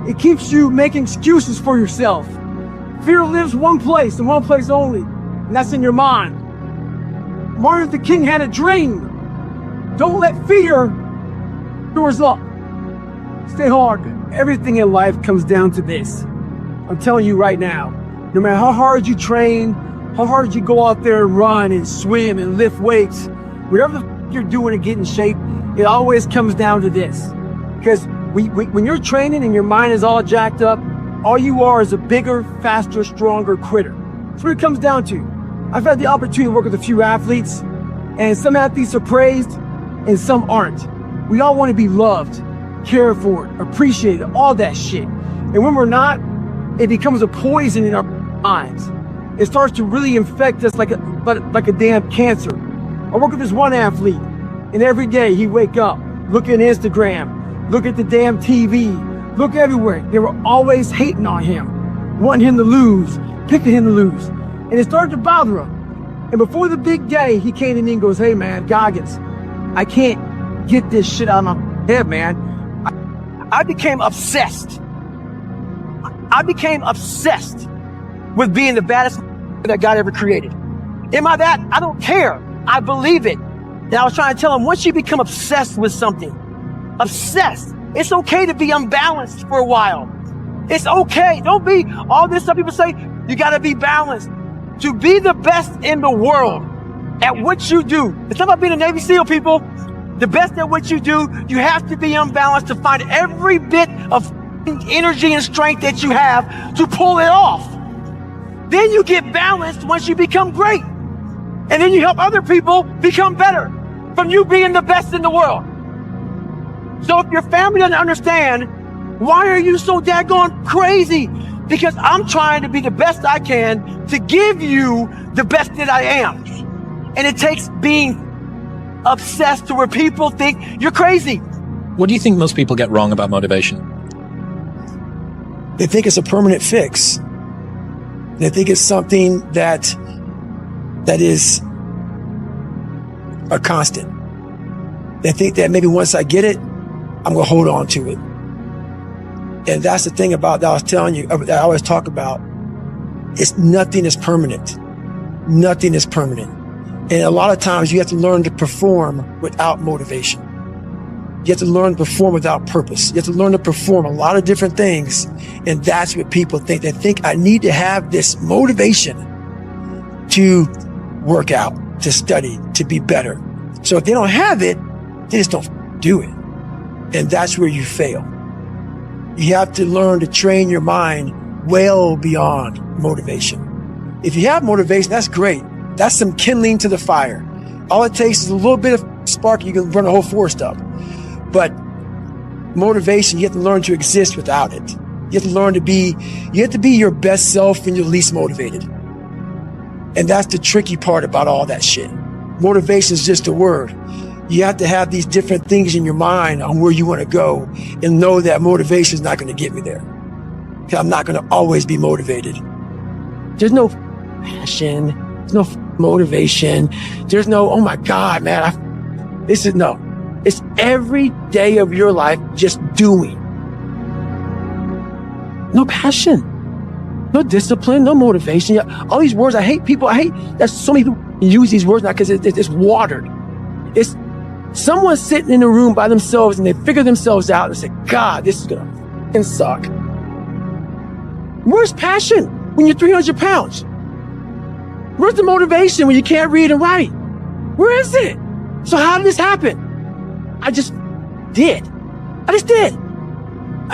It keeps you making excuses for yourself. Fear lives one place and one place only, and that's in your mind. Martin Luther King had a dream. Don't let fear doors up. Stay hard. Everything in life comes down to this. I'm telling you right now, no matter how hard you train, how hard you go out there and run and swim and lift weights, whatever the you're doing to get in shape, it always comes down to this. Because when you're training and your mind is all jacked up, all you are is a bigger, faster, stronger quitter. That's what it comes down to. I've had the opportunity to work with a few athletes, and some athletes are praised and some aren't. We all want to be loved, cared for, appreciated, all that shit. And when we're not, it becomes a poison in our minds. It starts to really infect us like a damn cancer. I work with this one athlete, and every day he'd wake up, look at Instagram, look at the damn TV, look everywhere. They were always hating on him, wanting him to lose, picking him to lose. And it started to bother him. And before the big day, he came to me and goes, "Hey man, Goggins, I can't get this shit out of my head, man. I became obsessed. I became obsessed with being the baddest that God ever created. Am I that? I don't care. I believe it." And I was trying to tell him, once you become obsessed with something, obsessed, it's okay to be unbalanced for a while. It's okay. Don't be all this stuff people say, you got to be balanced. To be the best in the world at what you do. It's not about being a Navy SEAL, people. The best at what you do, you have to be unbalanced to find every bit of energy and strength that you have to pull it off. Then you get balanced once you become great. And then you help other people become better from you being the best in the world. So if your family doesn't understand, why are you so daggone crazy? Because I'm trying to be the best I can to give you the best that I am. And it takes being obsessed to where people think you're crazy. What do you think most people get wrong about motivation? They think it's a permanent fix. They think it's something that is a constant. They think that maybe once I get it, I'm going to hold on to it. And that's the thing about that I was telling you, that I always talk about. Nothing is permanent. Nothing is permanent. And a lot of times you have to learn to perform without motivation. You have to learn to perform without purpose. You have to learn to perform a lot of different things. And that's what people think. They think I need to have this motivation to work out, to study, to be better. So if they don't have it, they just don't do it. And that's where you fail. You have to learn to train your mind well beyond motivation. If you have motivation, that's great. That's some kindling to the fire. All it takes is a little bit of spark, you can burn a whole forest up. But motivation, you have to learn to exist without it. You have to learn to be your best self when you're least motivated. And that's the tricky part about all that shit. Motivation is just a word. You have to have these different things in your mind on where you want to go and know that motivation is not going to get me there. Because I'm not going to always be motivated. There's no passion. There's no motivation. There's no, oh my God, man. No. It's every day of your life just doing. No passion. No discipline. No motivation. All these words, I hate people. I hate that so many people use these words now because it's watered. It's someone sitting in a room by themselves and they figure themselves out and say, God, this is going to fucking suck. Where's passion when you're 300 pounds? Where's the motivation when you can't read and write? Where is it? So how did this happen? I just did. I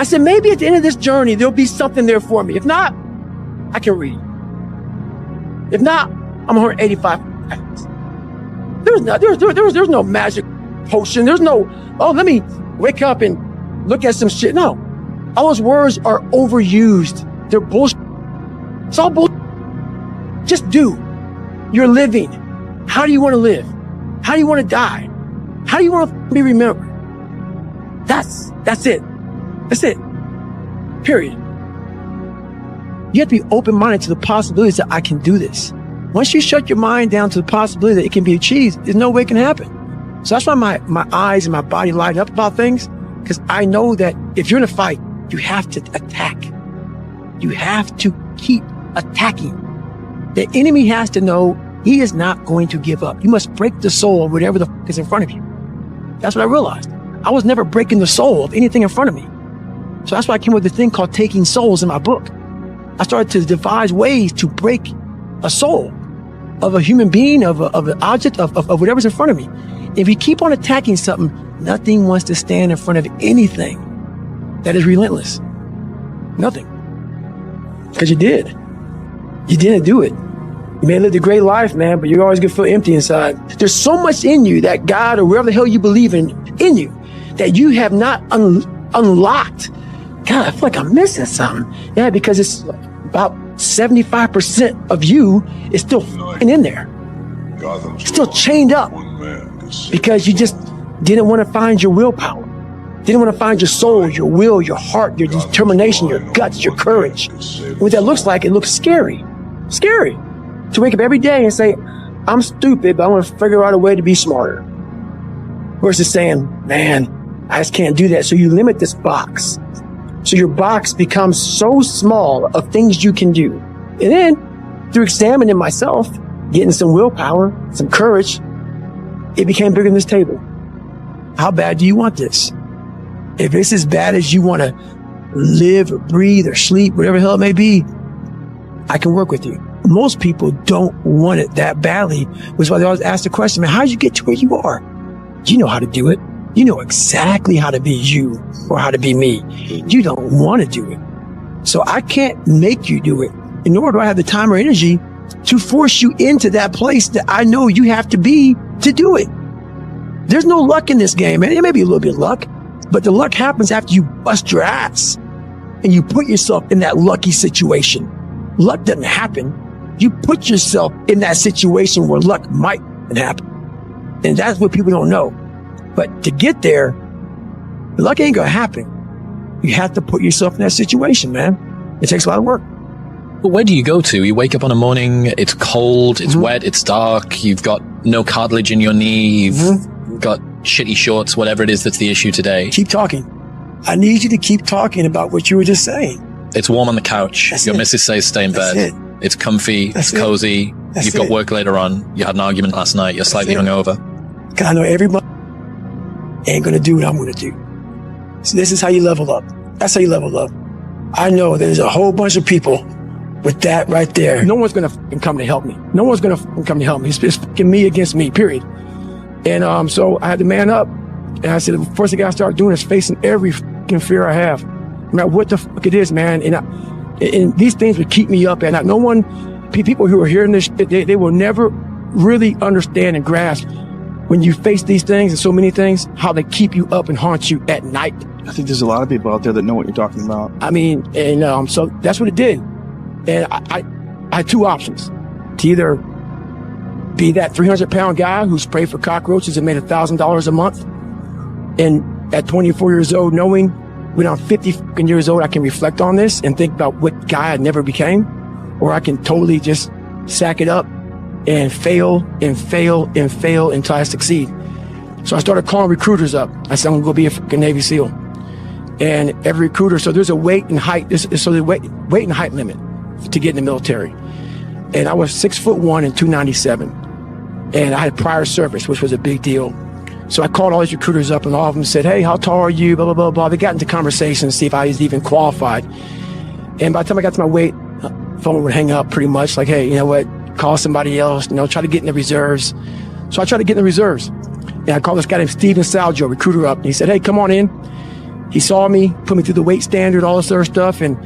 said, maybe at the end of this journey, there'll be something there for me. If not, I can read. If not, I'm 185 pounds. There's no magic potion. There's no, let me wake up and look at some shit. No. All those words are overused. They're bullshit. It's all bullshit. Just do. You're living. How do you want to live? How do you want to die? How do you want to be remembered? That's it. That's it. Period. You have to be open-minded to the possibilities that I can do this. Once you shut your mind down to the possibility that it can be achieved, there's no way it can happen. So that's why my eyes and my body light up about things, because I know that if you're in a fight, you have to attack. You have to keep attacking. The enemy has to know he is not going to give up. You must break the soul of whatever the f is in front of you. That's what I realized. I was never breaking the soul of anything in front of me. So that's why I came up with this thing called Taking Souls in my book. I started to devise ways to break a soul of a human being, of an object, of whatever's in front of me. If you keep on attacking something, nothing wants to stand in front of anything that is relentless. Nothing. Because you did. You didn't do it. You may have lived a great life, man, but you're always going to feel empty inside. There's so much in you that God or wherever the hell you believe in you that you have not unlocked. God, I feel like I'm missing something. Yeah, because it's about 75% of you is still in there. Still chained up because you just didn't want to find your willpower. Didn't want to find your soul, your will, your heart, your determination, your guts, your courage. And what that looks like, it looks scary. Scary. To wake up every day and say, I'm stupid, but I want to figure out a way to be smarter. Versus saying, man, I just can't do that. So you limit this box. So your box becomes so small of things you can do. And then through examining myself, getting some willpower, some courage, it became bigger than this table. How bad do you want this? If it's as bad as you want to live or breathe or sleep, whatever the hell it may be, I can work with you. Most people don't want it that badly, which is why they always ask the question, man, how did you get to where you are? You know how to do it. You know exactly how to be you or how to be me. You don't want to do it. So I can't make you do it. And nor do I have the time or energy to force you into that place that I know you have to be to do it. There's no luck in this game, man. It may be a little bit of luck, but the luck happens after you bust your ass and you put yourself in that lucky situation. Luck doesn't happen. You put yourself in that situation where luck might happen. And that's what people don't know. But to get there, luck ain't gonna happen. You have to put yourself in that situation, man. It takes a lot of work. But where do you go to? You wake up on a morning, it's cold, it's wet, it's dark, you've got no cartilage in your knee, you've got shitty shorts, whatever it is that's the issue today. Keep talking. I need you to keep talking about what you were just saying. It's warm on the couch. That's Your it. missus says stay in bed. That's it. It's comfy, That's it's cozy. That's You've got it. work later on. You had an argument last night. You're slightly it. hungover. Cause I know everybody ain't gonna do what I'm gonna do. So this is how you level up. That's how you level up. I know there's a whole bunch of people with that right there. No one's gonna fucking come to help me. No one's gonna fucking come to help me. It's fucking me against me, period. And so I had to man up. And I said, the first thing I gotta start doing is facing every fucking fear I have. No matter what the fuck it is, man. And these things would keep me up at night. No one, people who are hearing this, they will never really understand and grasp when you face these things and so many things, how they keep you up and haunt you at night. I think there's a lot of people out there that know what you're talking about. I mean, and so that's what it did. And I had two options: to either be that 300-pound guy who sprayed for cockroaches and made $1,000 a month, and at 24 years old, knowing when I'm 50 fucking years old, I can reflect on this and think about what guy I never became, or I can totally just sack it up and fail and fail and fail until I succeed. So I started calling recruiters up. I said, I'm gonna go be a fucking Navy SEAL. And every recruiter, so there's a weight and height, so the weight and height limit to get in the military. And I was 6'1" and 297. And I had prior service, which was a big deal. So I called all these recruiters up, and all of them said, hey, how tall are you? Blah, blah, blah, blah. They got into conversation to see if I was even qualified. And by the time I got to my weight, phone would hang up pretty much like, hey, you know what? Call somebody else, try to get in the reserves. So I tried to get in the reserves. And I called this guy named Steven Saljo, recruiter, up. And he said, hey, come on in. He saw me, put me through the weight standard, all this other stuff. And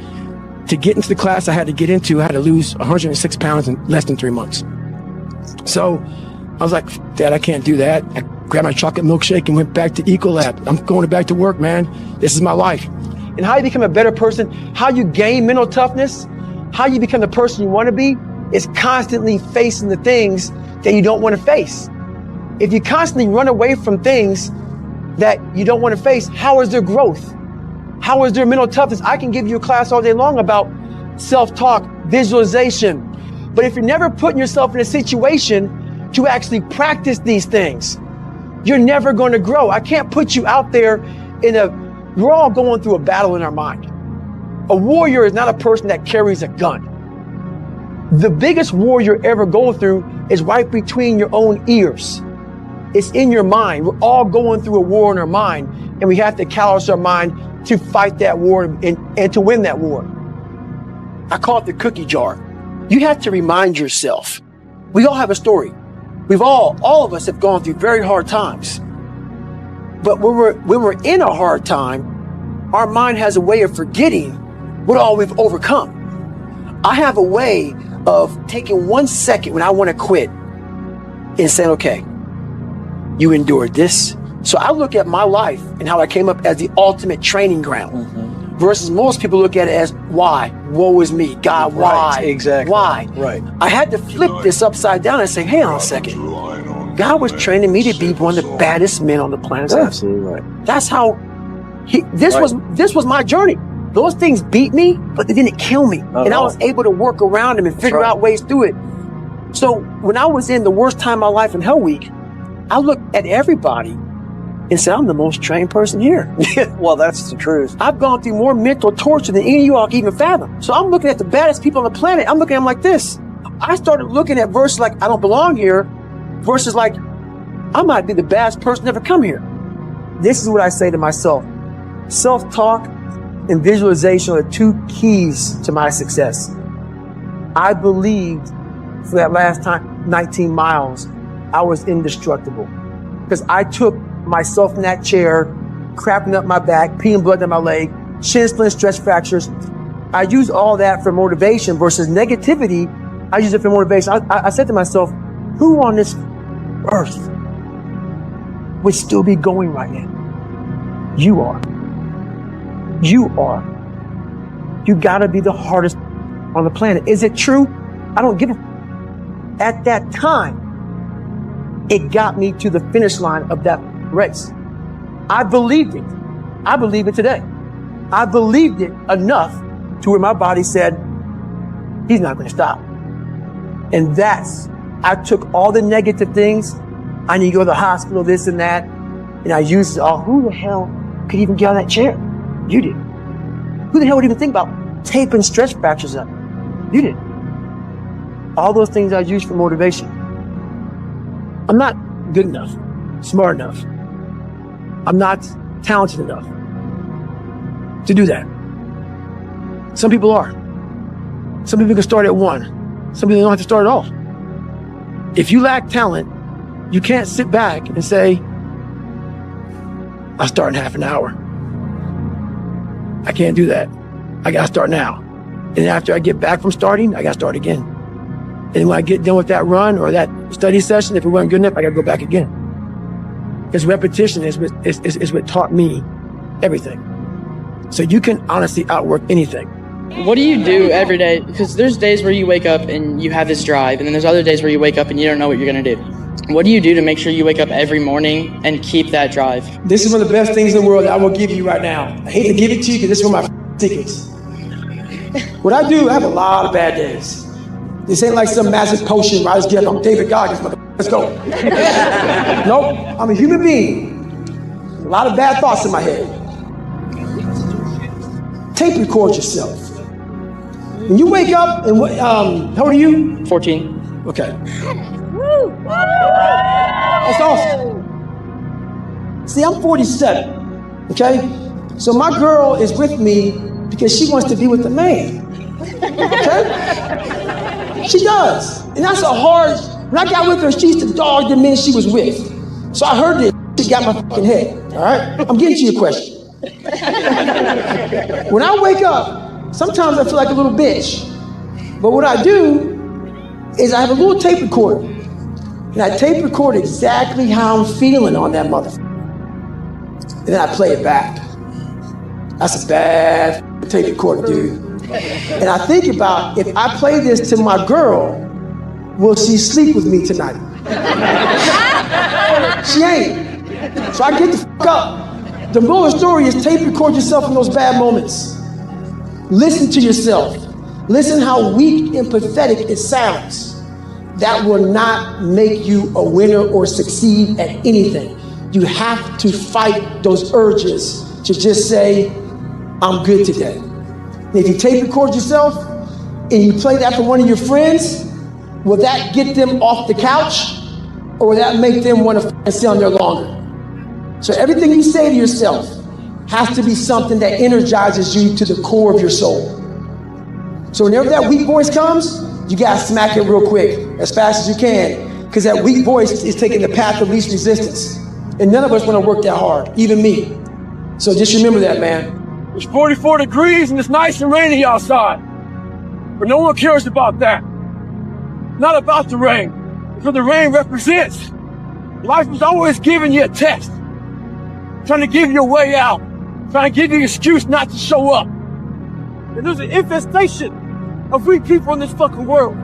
to get into the class I had to lose 106 pounds in less than 3 months. So I was like, Dad, I can't do that. I grabbed my chocolate milkshake and went back to Ecolab. I'm going back to work, man. This is my life. and how you become a better person, how you gain mental toughness, how you become the person you want to be, is constantly facing the things that you don't want to face. If you constantly run away from things that you don't want to face, how is there growth? How is there mental toughness? I can give you a class all day long about self-talk, visualization. But if you're never putting yourself in a situation to actually practice these things, you're never going to grow. I can't put you out there we're all going through a battle in our mind. A warrior is not a person that carries a gun. The biggest war you're ever going through is right between your own ears. It's in your mind. We're all going through a war in our mind, and we have to callous our mind to fight that war and to win that war. I call it the cookie jar. You have to remind yourself. We all have a story. All of us have gone through very hard times. But when we're in a hard time, our mind has a way of forgetting what all we've overcome. I have a way of taking 1 second when I want to quit and saying, okay, you endured this. So I look at my life and how I came up as the ultimate training ground versus most people look at it as why? Woe is me. God, why? Right, exactly. Why? Right. I had to flip this upside down and say, hang on a second. God was training me to be one of the baddest men on the planet. Absolutely right. That's how this was my journey. Those things beat me, but they didn't kill me. And I was able to work around them and figure out ways through it. So when I was in the worst time of my life in Hell Week, I looked at everybody and said, I'm the most trained person here. Well, that's the truth. I've gone through more mental torture than any of you all can even fathom. So I'm looking at the baddest people on the planet. I'm looking at them like this. I started looking at verses like, I don't belong here, versus like, I might be the baddest person to ever come here. This is what I say to myself. Self-talk and visualization are the 2 keys to my success. I believed for that last time, 19 miles, I was indestructible. Because I took myself in that chair, crapping up my back, peeing blood down my leg, shin splints, stress fractures. I use all that for motivation versus negativity. I use it for motivation. I said to myself, who on this earth would still be going right now? You are. You are. You gotta be the hardest on the planet. Is it true? I don't give a. At that time, it got me to the finish line of that race. I believed it. I believe it today. I believed it enough to where my body said, he's not going to stop. And I took all the negative things. I need to go to the hospital, this and that. And I used it all. Who the hell could even get out of that chair? You did. Who the hell would even think about taping stretch fractures up? You did. All those things I used for motivation. I'm not good enough, smart enough. I'm not talented enough to do that. Some people are. Some people can start at 1. Some people don't have to start at all. If you lack talent, you can't sit back and say, I'll start in half an hour. I can't do that. I gotta start now. And after I get back from starting, I gotta start again. And when I get done with that run or that study session, if it wasn't good enough, I gotta go back again. Because repetition is what taught me everything. So you can honestly outwork anything. What do you do every day? Because there's days where you wake up and you have this drive, and then there's other days where you wake up and you don't know what you're gonna do. What do you do to make sure you wake up every morning and keep that drive? This is one of the best things in the world that I will give you right now. I hate to give it to you because this is one of my tickets. What I do, I have a lot of bad days. This ain't like some magic potion where I just get up, I'm David Goggins, let's go. Nope, I'm a human being. A lot of bad thoughts in my head. Tape record yourself. When you wake up, and how old are you? 14. Okay. That's awesome. See, I'm 47, okay? So my girl is with me because she wants to be with the man, okay? She does. And that's a hard, when I got with her, she used to dog the men she was with. So I heard this, she got my fucking head, all right? I'm getting to your question. When I wake up, sometimes I feel like a little bitch. But what I do is I have a little tape recorder. And I tape record exactly how I'm feeling on that motherfucker. And then I play it back. That's a bad tape recorder, dude. And I think about, if I play this to my girl, will she sleep with me tonight? She ain't. So I get the fuck up. The moral of the story is tape record yourself in those bad moments. Listen to yourself. Listen how weak and pathetic it sounds. That will not make you a winner or succeed at anything. You have to fight those urges to just say, I'm good today. And if you tape record yourself and you play that for one of your friends, will that get them off the couch? Or will that make them want to stay on there longer? So everything you say to yourself has to be something that energizes you to the core of your soul. So whenever that weak voice comes, you gotta smack it real quick, as fast as you can, because that weak voice is taking the path of least resistance. And none of us wanna work that hard, even me. So just remember that, man. It's 44 degrees and it's nice and rainy outside. But no one cares about that. Not about the rain. Because the rain represents life is always giving you a test. Trying to give you a way out. Trying to give you an excuse not to show up. And there's an infestation of weak people in this fucking world.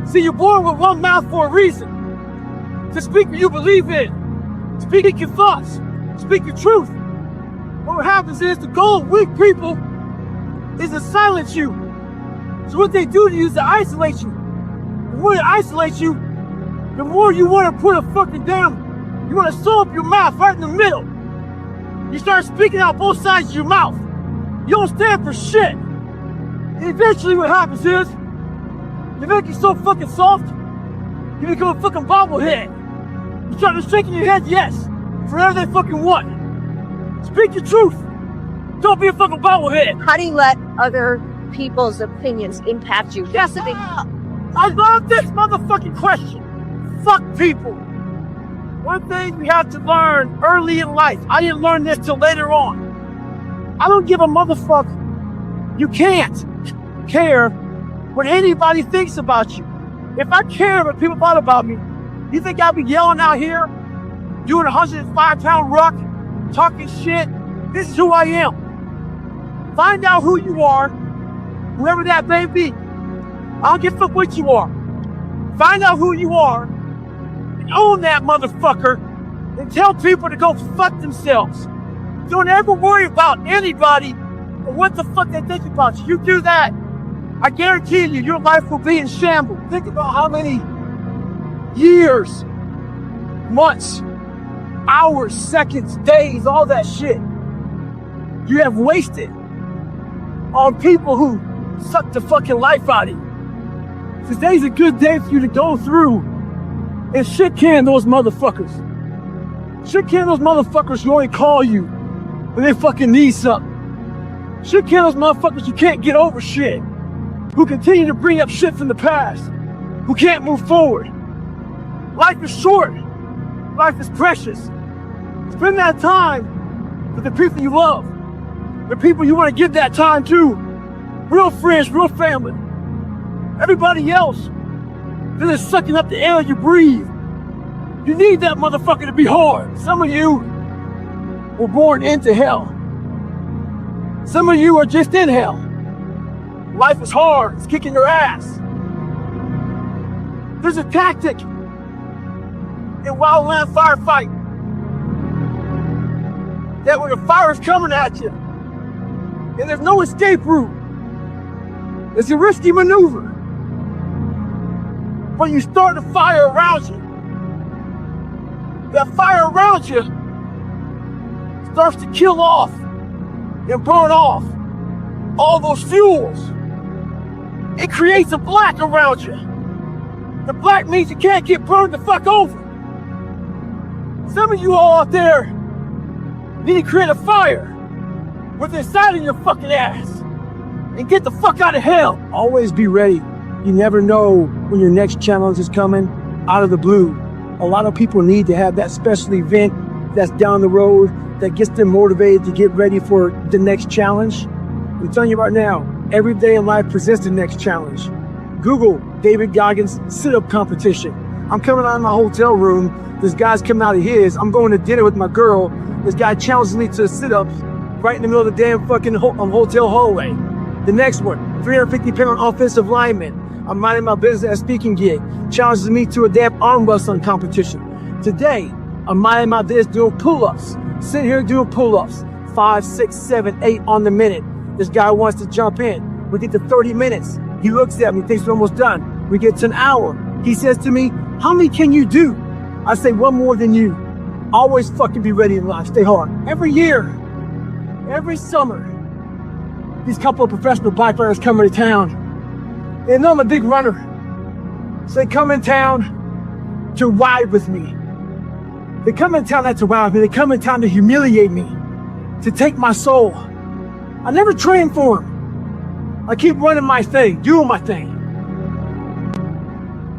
See, you're born with one mouth for a reason. To speak what you believe in. Speak your thoughts. Speak your truth. But what happens is the goal of weak people is to silence you. So what they do to you is to isolate you. The more they isolate you, the more you want to put a fucking down. You want to sew up your mouth right in the middle. You start speaking out both sides of your mouth. You don't stand for shit. And eventually what happens is, you make you so fucking soft, you become a fucking bobblehead. You start shaking your head yes, for whatever they fucking want. Speak your truth. Don't be a fucking bobblehead. How do you let other people's opinions impact you? That's a big... I love this motherfucking question. Fuck people. One thing we have to learn early in life. I didn't learn this till later on. I don't give a motherfucker. You can't care what anybody thinks about you. If I cared what people thought about me, you think I'd be yelling out here, doing a 105-pound ruck, talking shit? This is who I am. Find out who you are, whoever that may be. I don't give a fuck what you are. Find out who you are, and own that motherfucker, and tell people to go fuck themselves. Don't ever worry about anybody or what the fuck they think about you. You do that, I guarantee you, your life will be in shambles. Think about how many years, months, hours, seconds, days, all that shit you have wasted on people who suck the fucking life out of you. Today's a good day for you to go through and shit can those motherfuckers. Shit can those motherfuckers who only call you when they fucking need something. Shit can those motherfuckers who can't get over shit. Who continue to bring up shit from the past. Who can't move forward. Life is short. Life is precious. Spend that time with the people you love. The people you want to give that time to. Real friends, real family. Everybody else, they're just sucking up the air you breathe. You need that motherfucker to be hard. Some of you were born into hell. Some of you are just in hell. Life is hard, it's kicking your ass. There's a tactic in wildland firefight that when the fire is coming at you and there's no escape route, it's a risky maneuver. When you start the fire around you, that fire around you starts to kill off and burn off all those fuels. It creates a black around you. The black means you can't get burned the fuck over. Some of you all out there need to create a fire with inside of your fucking ass and get the fuck out of hell. Always be ready. You never know when your next challenge is coming out of the blue. A lot of people need to have that special event that's down the road that gets them motivated to get ready for the next challenge. I'm telling you right now, every day in life presents the next challenge. Google David Goggins sit-up competition. I'm coming out of my hotel room. This guy's coming out of his. I'm going to dinner with my girl. This guy challenges me to sit-ups. right in the middle of the damn fucking hotel hallway. The next one, 350-pound offensive lineman. I'm minding my business at a speaking gig. Challenges me to a damn arm wrestling competition. Today, I'm minding my business doing pull-ups. Sitting here doing pull-ups. 5, 6, 7, 8 on the minute. This guy wants to jump in. We get to 30 minutes. He looks at me, thinks we're almost done. We get to an hour. He says to me, how many can you do? I say, one more than you. Always fucking be ready in life. Stay hard. Every year, every summer, these couple of professional bike riders come into town. They know I'm a big runner. So they come in town to ride with me. They come in town not to ride with me. They come in town to humiliate me, to take my soul. I never train for them. I keep running my thing, doing my thing.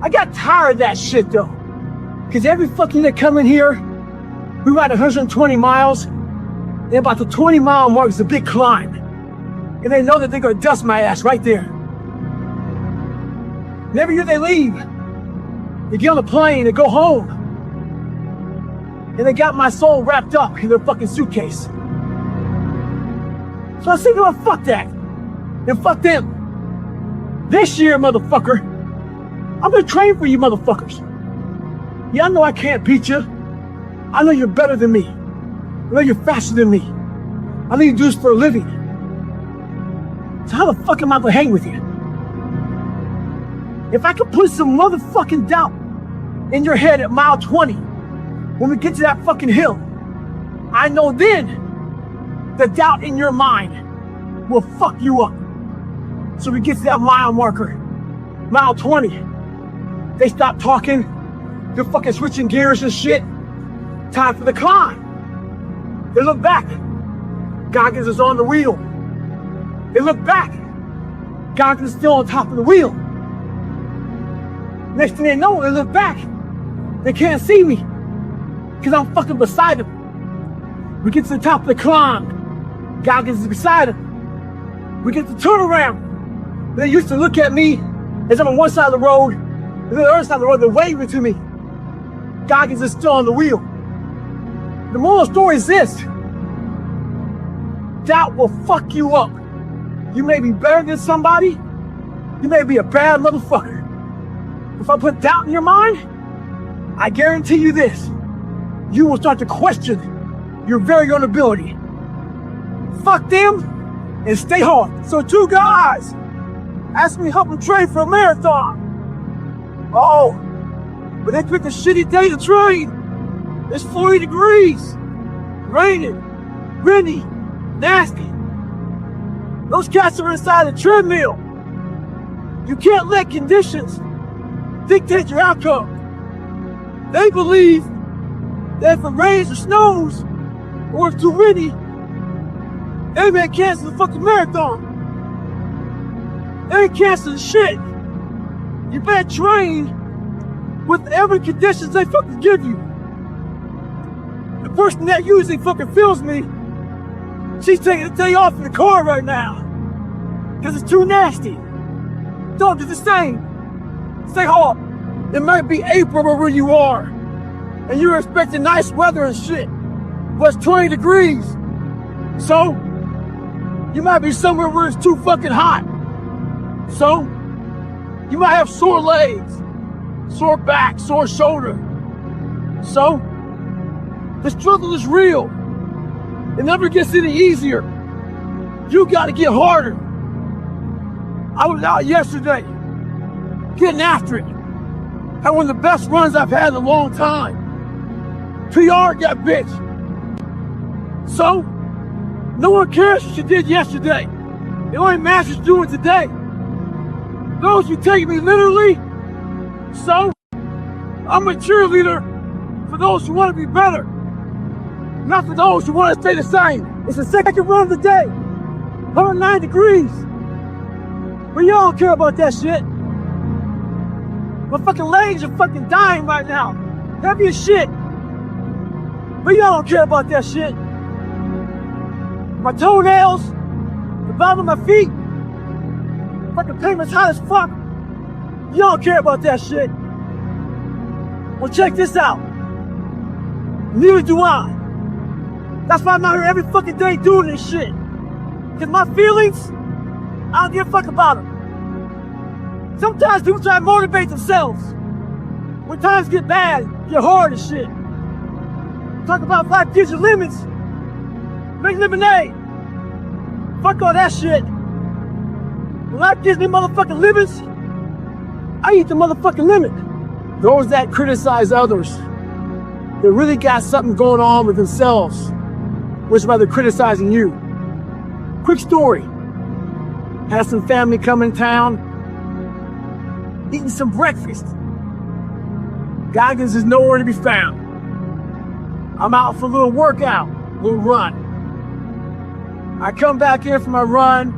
I got tired of that shit though. Cause every fucking day come in here, we ride 120 miles, and about the 20-mile mark is a big climb. And they know that they're gonna dust my ass right there. And every year they leave. They get on a plane, they go home. And they got my soul wrapped up in their fucking suitcase. So I say to them, fuck that. And fuck them. This year, motherfucker, I'm gonna train for you motherfuckers. Yeah, I know I can't beat you. I know you're better than me. I know you're faster than me. I know you do this for a living. So how the fuck am I gonna hang with you? If I could put some motherfucking doubt in your head at mile 20, when we get to that fucking hill, I know then the doubt in your mind will fuck you up. So we get to that mile marker, mile 20. They stop talking. They're fucking switching gears and shit. Time for the climb. They look back. Goggins is on the wheel. They look back. Goggins is still on top of the wheel. Next thing they know, they look back. They can't see me because I'm fucking beside them. We get to the top of the climb. Goggins is beside them. We get to turn around. They used to look at me as I'm on one side of the road, and then the other side of the road, they're waving to me. Goggins is still on the wheel. The moral story is this. Doubt will fuck you up. You may be better than somebody. You may be a bad motherfucker. If I put doubt in your mind, I guarantee you this. You will start to question your very own ability. Fuck them and stay hard. So 2 guys asked me to help them train for a marathon. Oh, but they picked a shitty day to train. It's 40 degrees, raining, windy, nasty. Those cats are inside the treadmill. You can't let conditions dictate your outcome. They believe that if it rains or snows, or if it's too windy, they may cancel the fucking marathon. They ain't canceling shit. You better train with every conditions they fucking give you. The person that usually fucking feels me, she's taking the day off in the car right now. Cause it's too nasty. Don't do the same. Stay hard. It might be April where you are, and you're expecting nice weather and shit, but it's 20 degrees. So, you might be somewhere where it's too fucking hot. So, you might have sore legs, sore back, sore shoulder. So, the struggle is real. It never gets any easier. You gotta get harder. I was out yesterday, getting after it. Had one of the best runs I've had in a long time. PR got bitch. So, no one cares what you did yesterday. It only matters what you're doing today. Those who take me literally, so I'm a cheerleader for those who want to be better, not for those who want to stay the same. It's the second run of the day, 109 degrees. But y'all don't care about that shit. My fucking legs are fucking dying right now. Heavy as shit. But y'all don't care about that shit. My toenails, the bottom of my feet, fucking pavement's hot as fuck. Y'all don't care about that shit. Well, check this out. Neither do I. That's why I'm out here every fucking day doing this shit. Cause my feelings, I don't give a fuck about them. Sometimes people try to motivate themselves. When times get bad, get hard and shit. Talk about life gives you limits. Make lemonade. Fuck all that shit. When life gives me motherfucking limits, I eat the motherfucking limit. Those that criticize others, they really got something going on with themselves, which rather criticizing you. Quick story. Had some family come in town, eating some breakfast. Goggins is nowhere to be found. I'm out for a little workout, a little run. I come back in for my run.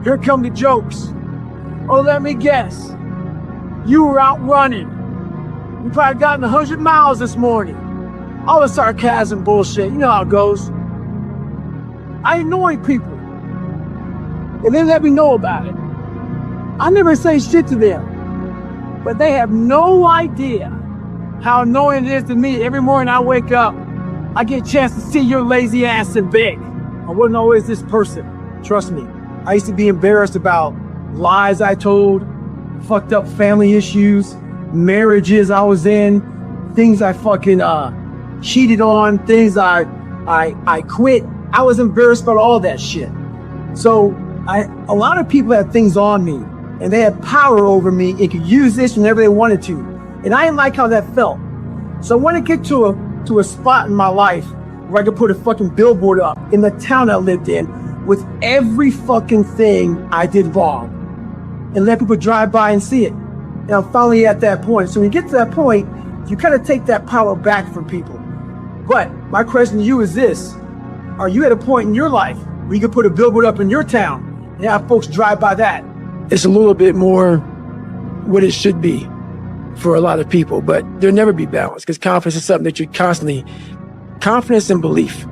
Here come the jokes. Oh, let me guess. You were out running. You probably gotten 100 miles this morning. All the sarcasm bullshit. You know how it goes. I annoy people. And then let me know about it. I never say shit to them. But they have no idea how annoying it is to me. Every morning I wake up, I get a chance to see your lazy ass in bed. I wasn't always this person. Trust me. I used to be embarrassed about lies I told, fucked up family issues, marriages I was in, things I fucking cheated on, things I quit. I was embarrassed about all that shit. So a lot of people had things on me and they had power over me and could use this whenever they wanted to. And I didn't like how that felt. So I wanted to get to a spot in my life where I could put a fucking billboard up in the town I lived in with every fucking thing I did wrong and let people drive by and see it. And I'm finally at that point. So when you get to that point, you kind of take that power back from people. But my question to you is this. Are you at a point in your life where you can put a billboard up in your town and have folks drive by that? It's a little bit more what it should be for a lot of people, but there'll never be balance because confidence is something that you're constantly, confidence and belief,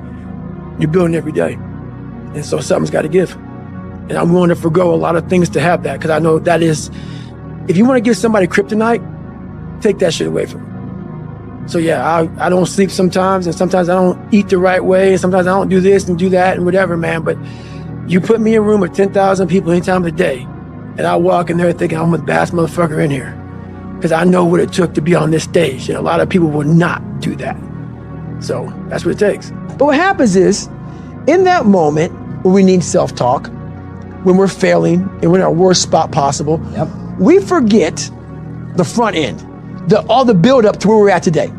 you're building every day. And so something's got to give. And I'm willing to forgo a lot of things to have that because I know that is, if you want to give somebody kryptonite, take that shit away from them. So yeah, I don't sleep sometimes, and sometimes I don't eat the right way, and sometimes I don't do this and do that and whatever, man. But you put me in a room with 10,000 people any time of the day, and I walk in there thinking I'm the best motherfucker in here because I know what it took to be on this stage, and a lot of people will not do that. So that's what it takes. But what happens is, in that moment when we need self-talk, when we're failing and we're in our worst spot possible, we forget the front end, all the build up to where we're at today.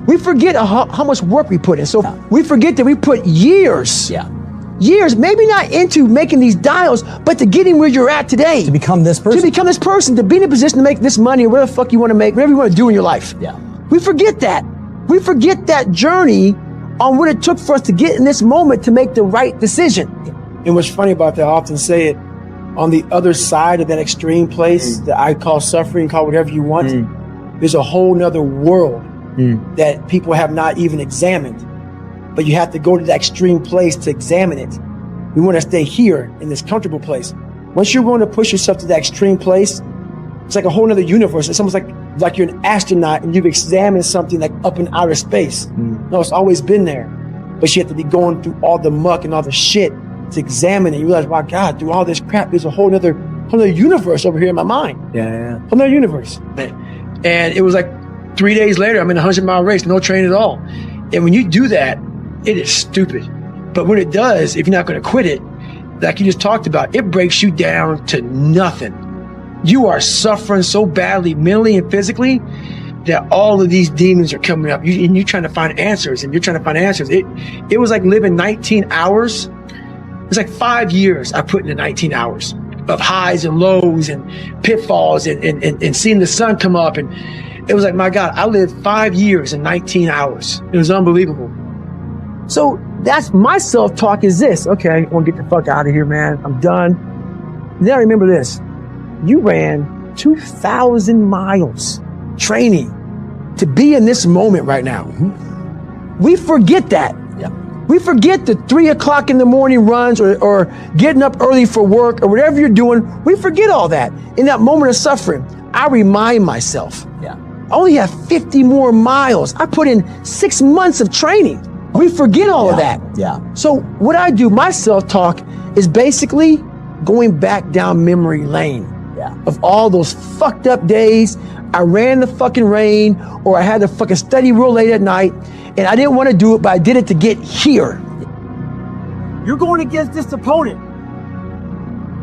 We forget how much work we put in. So we forget that we put years, maybe not into making these dials, but to getting where you're at today. To become this person. To be in a position to make this money or whatever the fuck you want to make, whatever you want to do in your life. We forget that. We forget that journey on what it took for us to get in this moment to make the right decision. And what's funny about that, I often say it, on the other side of that extreme place that I call suffering, call whatever you want, there's a whole nother world that people have not even examined. But you have to go to that extreme place to examine it. We want to stay here in this comfortable place. Once you're willing to push yourself to that extreme place, it's like a whole nother universe. It's almost like you're an astronaut and you've examined something like up in outer space. No, it's always been there. But you have to be going through all the muck and all the shit to examine it. You realize, wow, God, through all this crap, there's a whole nother universe over here in my mind. Whole nother universe. And it was like 3 days later, I'm in a 100-mile race, no train at all. And when you do that, it is stupid. But when it does, if you're not going to quit it, like you just talked about, it breaks you down to nothing. You are suffering so badly, mentally and physically, that all of these demons are coming up. And you're trying to find answers, and you're trying to find answers. It was like living 19 hours. It's like 5 years I put into 19 hours of highs and lows and pitfalls and seeing the sun come up. And it was like, my God, I lived 5 years in 19 hours. It was unbelievable. So that's my self-talk is this. Okay, I want to get the fuck out of here, man. I'm done. Then I remember this. You ran 2,000 miles training to be in this moment right now. We forget that. We forget the 3 o'clock in the morning runs or getting up early for work or whatever you're doing. We forget all that. In that moment of suffering, I remind myself, I only have 50 more miles. I put in 6 months of training. We forget all of that. Yeah. So what I do, my self-talk is basically going back down memory lane of all those fucked up days. I ran in the fucking rain, or I had to fucking study real late at night, and I didn't want to do it, but I did it to get here. You're going against this opponent.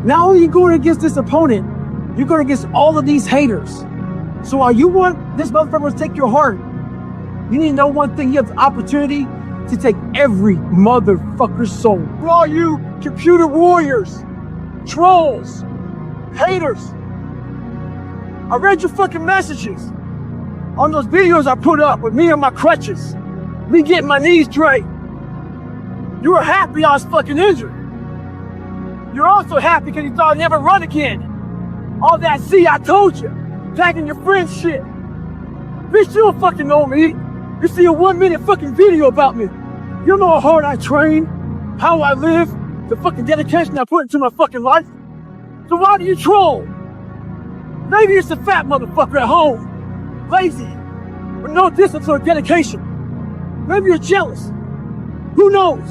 Not only are you going against this opponent, you're going against all of these haters. So while you want this motherfucker to take your heart, you need to know one thing. You have the opportunity to take every motherfucker's soul. For all you computer warriors, trolls, haters, I read your fucking messages on those videos I put up with me on my crutches, me getting my knees draped. You were happy I was fucking injured. You're also happy because you thought I'd never run again. All that, see, I told you, tagging your friend's shit. Bitch, you don't fucking know me. You see a 1 minute fucking video about me. You don't know how hard I train, how I live, the fucking dedication I put into my fucking life. So why do you troll? Maybe it's a fat motherfucker at home, lazy, with no discipline or dedication. Maybe you're jealous. Who knows?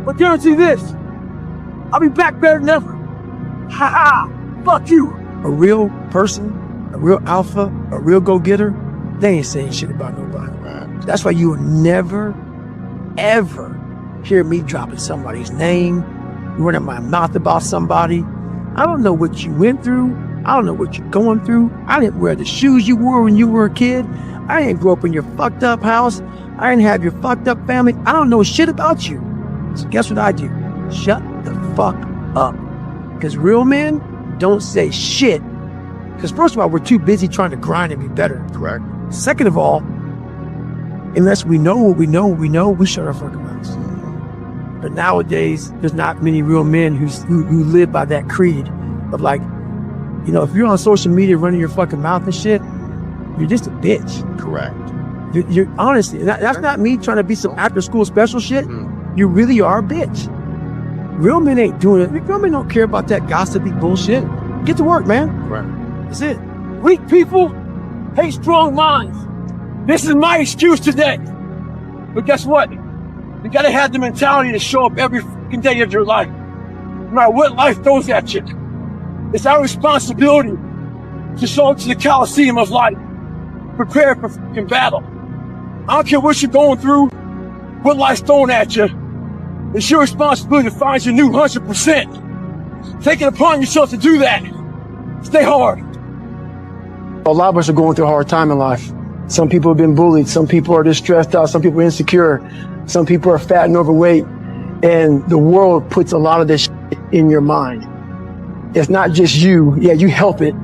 But guarantee this, I'll be back better than ever. Ha ha, fuck you. A real person, a real alpha, a real go-getter, they ain't saying shit about nobody. That's why you will never, ever hear me dropping somebody's name, running my mouth about somebody. I don't know what you went through. I don't know what you're going through. I didn't wear the shoes you wore when you were a kid. I didn't grow up in your fucked up house. I didn't have your fucked up family. I don't know shit about you. So guess what I do? Shut the fuck up. Because real men don't say shit. Because first of all, we're too busy trying to grind and be better. Correct. Second of all, unless we know what we know, we shut our fucking mouths. But nowadays, there's not many real men who live by that creed of like, you know, if you're on social media running your fucking mouth and shit, you're just a bitch. Correct. You're honestly, that's not me trying to be some after school special shit. You really are a bitch. Real men ain't doing it. Real men don't care about that gossipy bullshit. Get to work, man. Right. That's it. Weak people hate strong minds. This is my excuse today. But guess what? You gotta have the mentality to show up every fucking day of your life. No matter what life throws at you. It's our responsibility to show up to the Coliseum of life. Prepare for fucking battle. I don't care what you're going through, what life's throwing at you. It's your responsibility to find your new 100%. Take it upon yourself to do that. Stay hard. A lot of us are going through a hard time in life. Some people have been bullied. Some people are just stressed out. Some people are insecure. Some people are fat and overweight. And the world puts a lot of this shit in your mind. It's not just you. Yeah, you help it.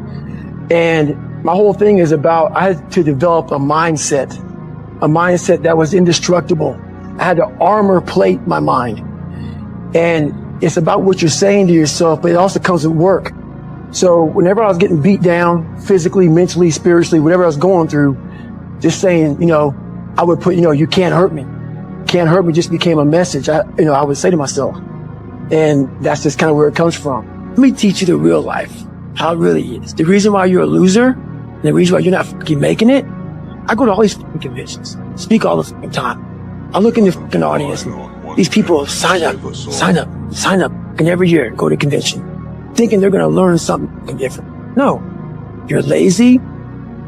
And my whole thing is about, I had to develop a mindset that was indestructible. I had to armor plate my mind. And it's about what you're saying to yourself, but it also comes with work. So whenever I was getting beat down, physically, mentally, spiritually, whatever I was going through, just saying, you know, I would put, you know, you can't hurt me. Can't hurt me just became a message. I would say to myself. And that's just kind of where it comes from. Let me teach you the real life, how it really is. The reason why you're a loser, and the reason why you're not fucking making it, I go to all these fucking conventions, speak all the fucking time. I look in the fucking audience, and these people sign up, and every year go to convention, thinking they're going to learn something different. No, you're lazy.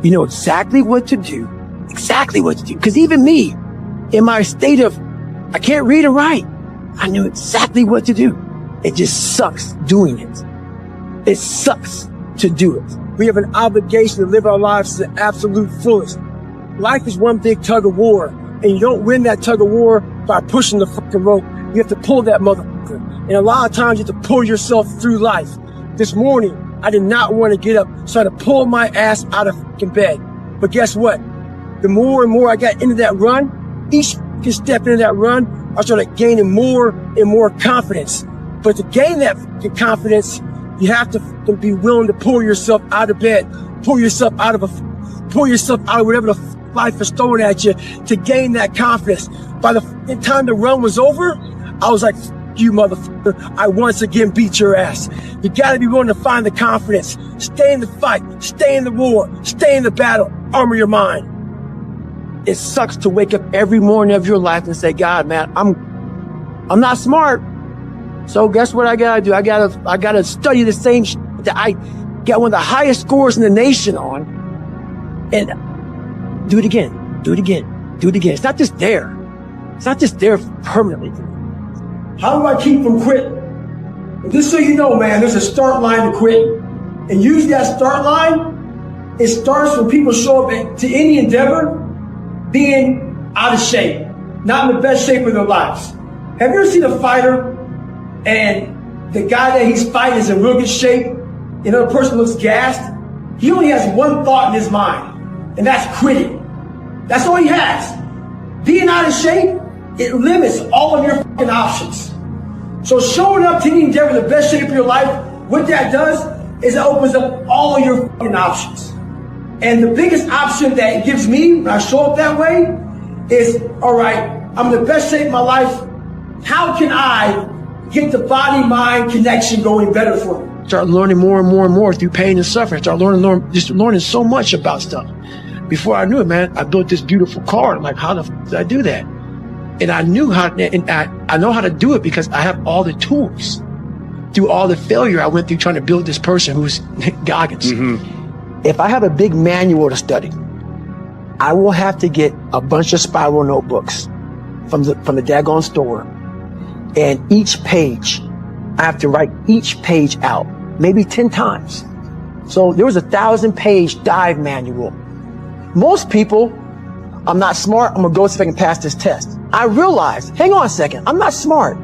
You know exactly what to do. Because even me, in my state of, I can't read or write, I knew exactly what to do. It just sucks doing it. It sucks to do it. We have an obligation to live our lives to the absolute fullest. Life is one big tug of war, and you don't win that tug of war by pushing the fucking rope. You have to pull that motherfucker. And a lot of times you have to pull yourself through life. This morning, I did not want to get up, so I had to pull my ass out of fucking bed. But guess what? The more and more I got into that run, each fucking step into that run, I started gaining more and more confidence. But to gain that fucking confidence, you have to fucking be willing to pull yourself out of bed, pull yourself out of whatever the life is throwing at you to gain that confidence. By the time the run was over, I was like, you motherfucker, I once again beat your ass. You gotta be willing to find the confidence. Stay in the fight, stay in the war, stay in the battle, armor your mind. it sucks to wake up every morning of your life and say, God, man, I'm not smart. So guess what I gotta do? I gotta study the same that I got one of the highest scores in the nation on, and do it again, do it again, do it again. It's not just there. It's not just there permanently. How do I keep from quitting? And just so you know, man, there's a start line to quit. And usually that start line, it starts when people show up to any endeavor being out of shape, not in the best shape of their lives. Have you ever seen a fighter and the guy that he's fighting is in real good shape, and the other person looks gassed? He only has one thought in his mind, and that's quitting. That's all he has. Being out of shape, it limits all of your fucking options. So showing up to any endeavor in the best shape of your life, what that does is it opens up all of your fucking options. And the biggest option that it gives me when I show up that way is, all right, I'm in the best shape of my life. How can I get the body-mind connection going better for me? Start learning more and more and more through pain and suffering. Start learning so much about stuff. Before I knew it, man, I built this beautiful car. I'm like, how the f did I do that? And I knew how, and I know how to do it because I have all the tools. Through all the failure I went through trying to build this person who's Goggins. Mm-hmm. If I have a big manual to study, I will have to get a bunch of spiral notebooks from the daggone store. And each page, I have to write each page out, maybe 10 times. So there was a 1,000-page dive manual. Most people, I'm not smart, I'm gonna go see if I can pass this test. I realized, hang on a second, I'm not smart.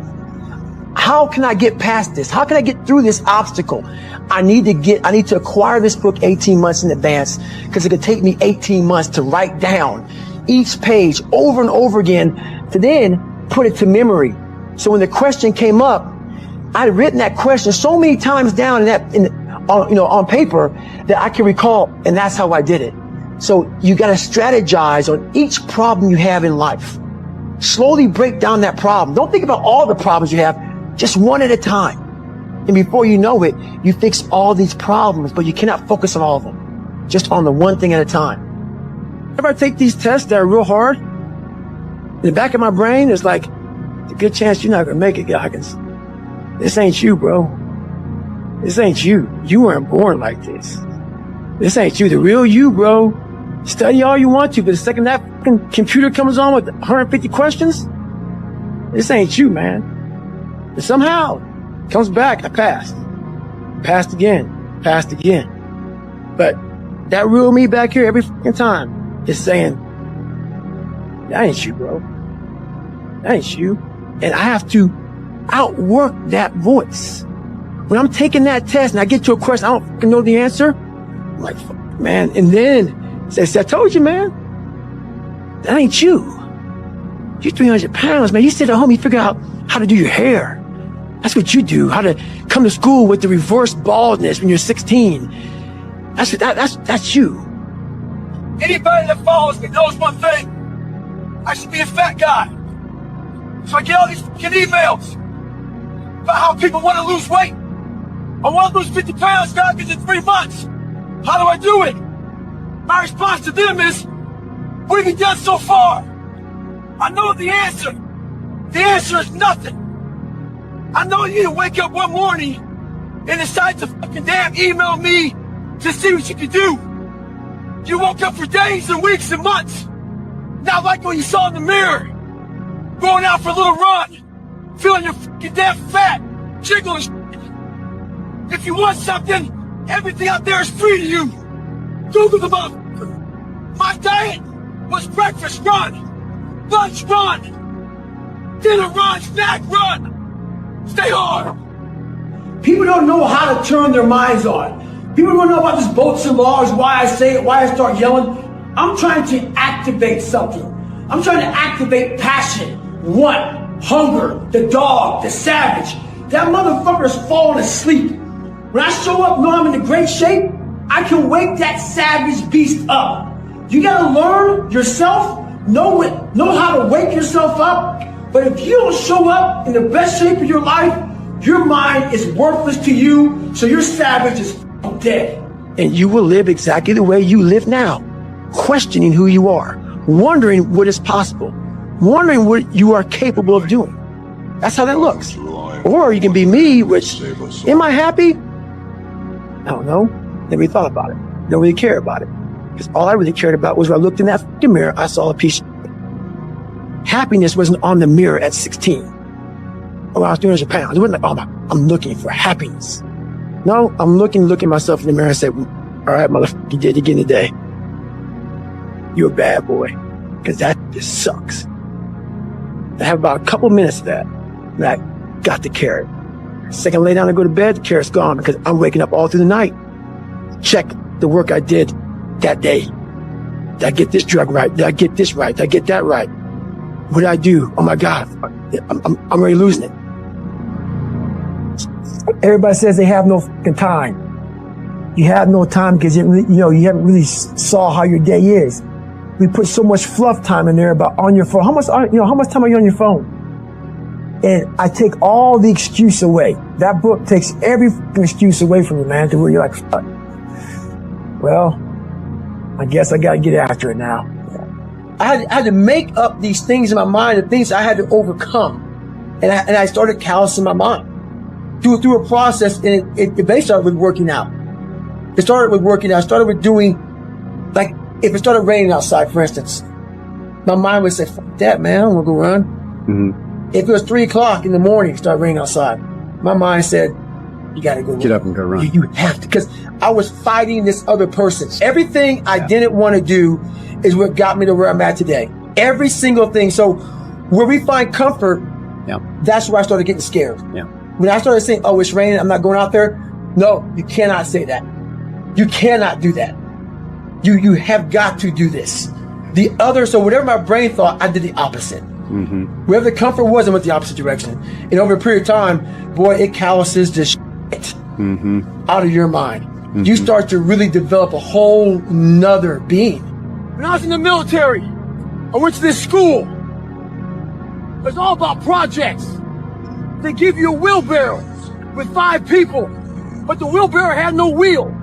How can I get past this? How can I get through this obstacle? I need to acquire this book 18 months in advance because it could take me 18 months to write down each page over and over again to then put it to memory. So when the question came up, I had written that question so many times down on paper that I can recall, and that's how I did it. So you got to strategize on each problem you have in life. Slowly break down that problem. Don't think about all the problems you have, just one at a time. And before you know it, you fix all these problems, but you cannot focus on all of them. Just on the one thing at a time. If I take these tests that are real hard, in the back of my brain, there's like a good chance you're not going to make it, Goggins. This ain't you, bro. This ain't you. You weren't born like this. This ain't you. The real you, bro. Study all you want to, but the second that fucking computer comes on with 150 questions, this ain't you, man. And somehow, it comes back, I passed. Passed again. Passed again. But that real me back here every fucking time is saying, that ain't you, bro. That ain't you. And I have to outwork that voice. When I'm taking that test and I get to a question, I don't fucking know the answer, I'm like, fuck, man. And then, I told you, man, that ain't you. You're 300 pounds, man. You sit at home, you figure out how to do your hair. That's what you do. How to come to school with the reverse baldness when you're 16. That's you. Anybody that follows me knows one thing. I should be a fat guy. So I get all these fucking emails about how people want to lose weight. I want to lose 50 pounds, Goggins, in 3 months. How do I do it? My response to them is, what have you done so far? I know the answer. The answer is nothing. I know you to wake up one morning and decide to fucking damn email me to see what you can do. You woke up for days and weeks and months. Not like what you saw in the mirror. Going out for a little run. Feeling your fucking damn fat. Jiggling shit. If you want something, everything out there is free to you. Google the motherfucker. My diet was breakfast run, lunch run, dinner run, snack run. Stay hard. People don't know how to turn their minds on. People don't know about this boats and laws, why I say it, why I start yelling. I'm trying to activate something. I'm trying to activate passion, want, hunger, the dog, the savage. That motherfucker's falling asleep. When I show up, know I'm in great shape, I can wake that savage beast up. You gotta learn yourself, know how to wake yourself up. But if you don't show up in the best shape of your life, your mind is worthless to you, so your savage is dead. And you will live exactly the way you live now, questioning who you are, wondering what is possible, wondering what you are capable of doing. That's how that looks. Or you can be me, which, am I happy? I don't know. Never really thought about it. Don't really care about it. Because all I really cared about was when I looked in that fucking mirror, I saw a piece of happiness wasn't on the mirror at 16. When I was 300 pounds. It wasn't like, oh, I'm looking for happiness. No, I'm looking at myself in the mirror and say, all right, motherfucker, you did it again today. You're a bad boy. Because that just sucks. I have about a couple minutes of that. And I got the carrot. Second, I lay down and go to bed, the carrot's gone because I'm waking up all through the night. Check the work I did that day. Did I get this drug right? Did I get this right? Did I get that right? What did I do? Oh my God, I'm already losing it. Everybody says they have no fucking time. You have no time because you haven't really saw how your day is. We put so much fluff time in there about on your phone. How much time are you on your phone? And I take all the excuse away. That book takes every excuse away from you, man, to where you're like, fuck. Well, I guess I got to get after it now. I had to make up these things in my mind, the things I had to overcome. And I started callousing my mind through a process, and it basically started with working out. It started with working out. It started with doing, like, if it started raining outside, for instance, my mind would say, fuck that, man, I don't want to go run. Mm-hmm. If it was 3 o'clock in the morning, it started raining outside, my mind said, you got to go get up and go run. You have to, because I was fighting this other person. Everything I didn't want to do is what got me to where I'm at today. Every single thing. So where we find comfort, that's where I started getting scared. Yeah. When I started saying, oh, it's raining, I'm not going out there. No, you cannot say that. You cannot do that. You have got to do this. So whatever my brain thought, I did the opposite. Mm-hmm. Wherever the comfort was, I went the opposite direction. And over a period of time, boy, it calluses the shit out of your mind. Mm-hmm. You start to really develop a whole nother being. When I was in the military, I went to this school. It was all about projects. They give you a wheelbarrow with 5 people, but the wheelbarrow had no wheel.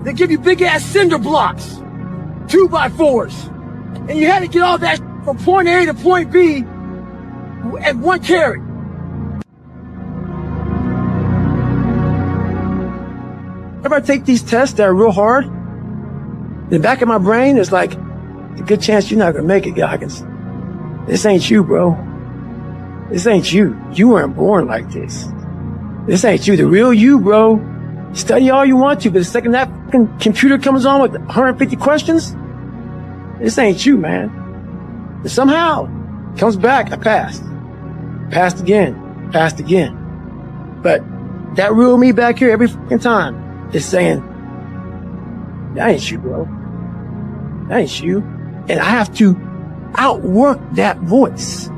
They give you big ass cinder blocks, 2x4s, and you had to get all that from point A to point B at one carry. If I take these tests that are real hard, in the back of my brain is like, a good chance you're not gonna make it, Goggins. This ain't you, bro. This ain't you. You weren't born like this. This ain't you. The real you, bro. Study all you want to, but the second that fucking computer comes on with 150 questions, this ain't you, man. And somehow, comes back, I passed. Passed again. Passed again. But that real me back here every fucking time is saying, that ain't you, bro. That ain't you. And I have to outwork that voice.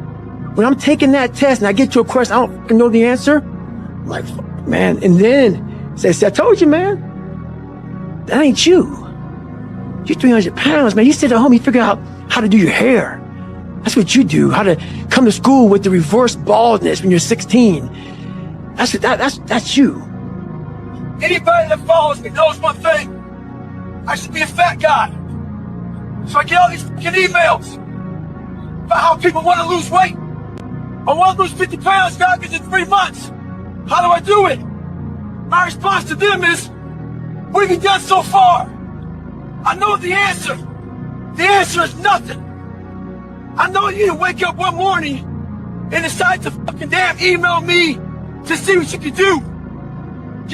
When I'm taking that test and I get to a question, I don't fucking know the answer, I'm like, fuck, man. And then say, I told you, man, that ain't you. You're 300 pounds, man. You sit at home, you figure out how to do your hair. That's what you do. How to come to school with the reverse baldness when you're 16. That's you. Anybody that follows me knows one thing. I should be a fat guy. So I get all these fucking emails about how people want to lose weight. I want to lose 50 pounds, Goggins, in 3 months. How do I do it? My response to them is, what have you done so far? I know the answer. The answer is nothing. I know you didn't wake up one morning and decide to fucking damn email me to see what you can do.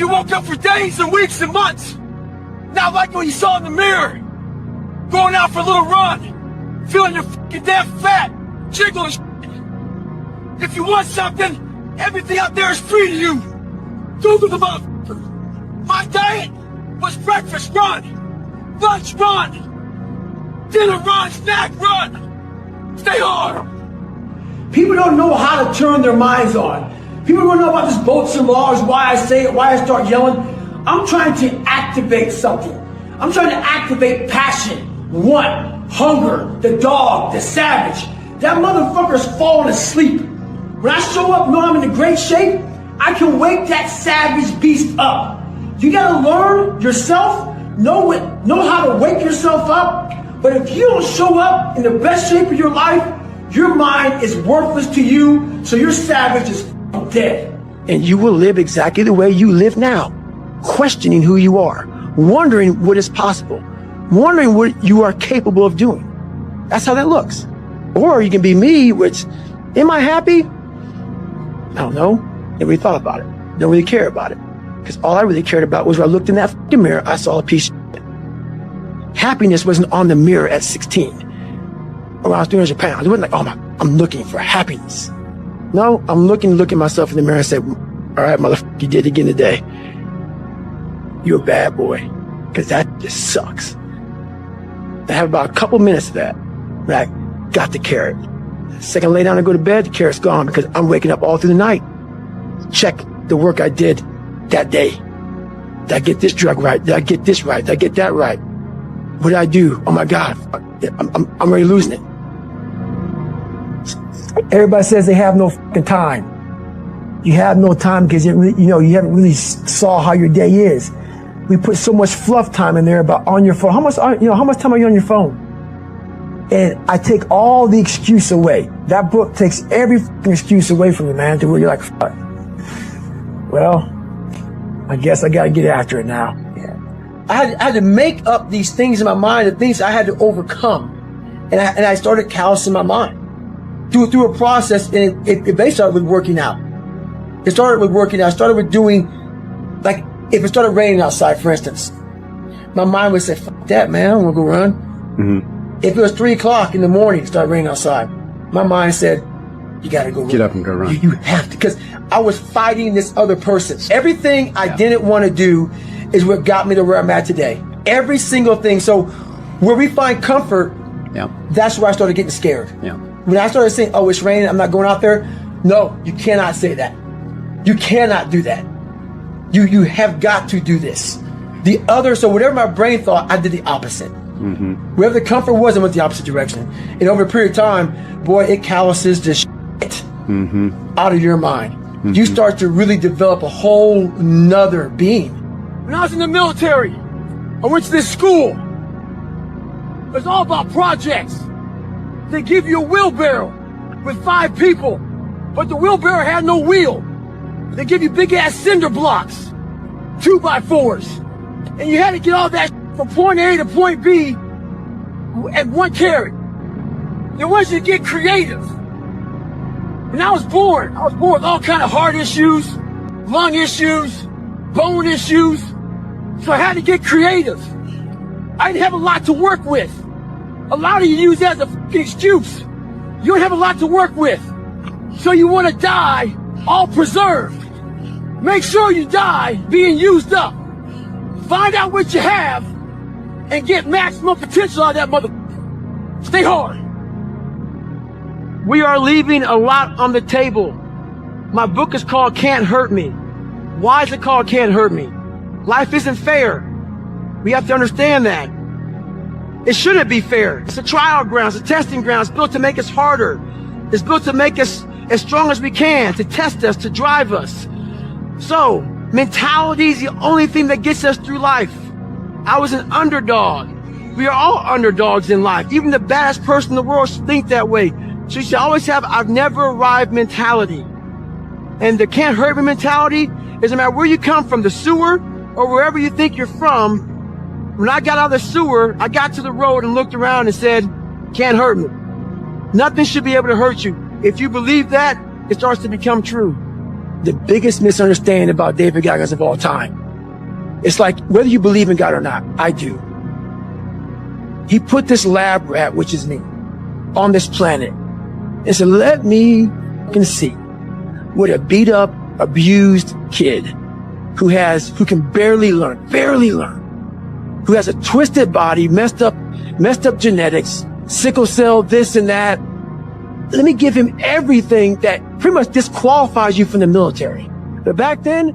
You woke up for days and weeks and months. Not like what you saw in the mirror. Going out for a little run. Feeling your fucking damn fat. Jiggling shit. If you want something, everything out there is free to you. Google the motherfucker. My diet was breakfast run, lunch run, dinner run, snack run. Stay hard. People don't know how to turn their minds on. People don't know about this boats and laws, why I say it, why I start yelling. I'm trying to activate something. I'm trying to activate passion, want, hunger, the dog, the savage. That motherfucker's falling asleep. When I show up, know I'm in great shape, I can wake that savage beast up. You gotta learn yourself, know how to wake yourself up, But if you don't show up in the best shape of your life, your mind is worthless to you, so your savage is dead. And you will live exactly the way you live now, questioning who you are, wondering what is possible, wondering what you are capable of doing. That's how that looks. Or you can be me, which, am I happy? I don't know. Never really thought about it. Don't really care about it. Because all I really cared about was when I looked in that fucking mirror, I saw a piece of shit. Happiness wasn't on the mirror at 16. Or when I was 300 pounds. It wasn't like, oh, I'm looking for happiness. No, I'm looking at myself in the mirror and say, all right, motherfucker, you did it again today. You're a bad boy. Because that just sucks. I have about a couple minutes of that. And I got the carrot. The second I lay down and go to bed, the carrot's gone because I'm waking up all through the night. Check the work I did that day. Did I get this drug right? Did I get this right? Did I get that right? What did I do? Oh my God, I'm already losing it. Everybody says they have no fucking time. You have no time because you haven't really saw how your day is. We put so much fluff time in there about on your phone. How much time are you on your phone? And I take all the excuse away. That book takes every fucking excuse away from you, man, to where you're like, fuck. Well, I guess I gotta get after it now. Yeah. I had to make up these things in my mind, the things I had to overcome. And I started callousing my mind through a process, and it basically started with working out. It started with working out. I started with doing, like, if it started raining outside, for instance, my mind would say, fuck that, man, I don't wanna go run. Mm-hmm. If it was 3 o'clock in the morning, it started raining outside, my mind said, you gotta go run. Get up and go run. You have to, because I was fighting this other person. Everything I didn't want to do is what got me to where I'm at today. Every single thing. So where we find comfort, that's where I started getting scared. When I started saying, oh, it's raining, I'm not going out there. No, you cannot say that. You cannot do that. You have got to do this. So whatever my brain thought, I did the opposite. Mm-hmm. Wherever the comfort was, I went the opposite direction. And over a period of time, boy, it calluses the shit out of your mind. Mm-hmm. You start to really develop a whole nother being. When I was in the military, I went to this school. It was all about projects. They give you a wheelbarrow with 5 people, but the wheelbarrow had no wheel. They give you big ass cinder blocks, 2x4s, and you had to get all that from point A to point B at 1 carrot. They want you to get creative. When I was born with all kind of heart issues, lung issues, bone issues. So I had to get creative. I didn't have a lot to work with. A lot of you use that as a fucking excuse. You don't have a lot to work with. So you want to die all preserved. Make sure you die being used up. Find out what you have and get maximum potential out of that mother. Stay hard. We are leaving a lot on the table. My book is called Can't Hurt Me. Why is it called Can't Hurt Me? Life isn't fair. We have to understand that. It shouldn't be fair. It's a trial ground, it's a testing ground. It's built to make us harder. It's built to make us as strong as we can, to test us, to drive us. So, mentality is the only thing that gets us through life. I was an underdog. We are all underdogs in life. Even the baddest person in the world should think that way. So you should always have I've never arrived mentality. And the can't hurt me mentality is no matter where you come from, the sewer or wherever you think you're from. When I got out of the sewer, I got to the road and looked around and said, can't hurt me. Nothing should be able to hurt you. If you believe that, it starts to become true. The biggest misunderstanding about David Goggins of all time. It's like, whether you believe in God or not, I do. He put this lab rat, which is me, on this planet. And said, let me see what a beat up, abused kid who can barely learn, who has a twisted body, messed up genetics, sickle cell, this and that. Let me give him everything that pretty much disqualifies you from the military. But back then,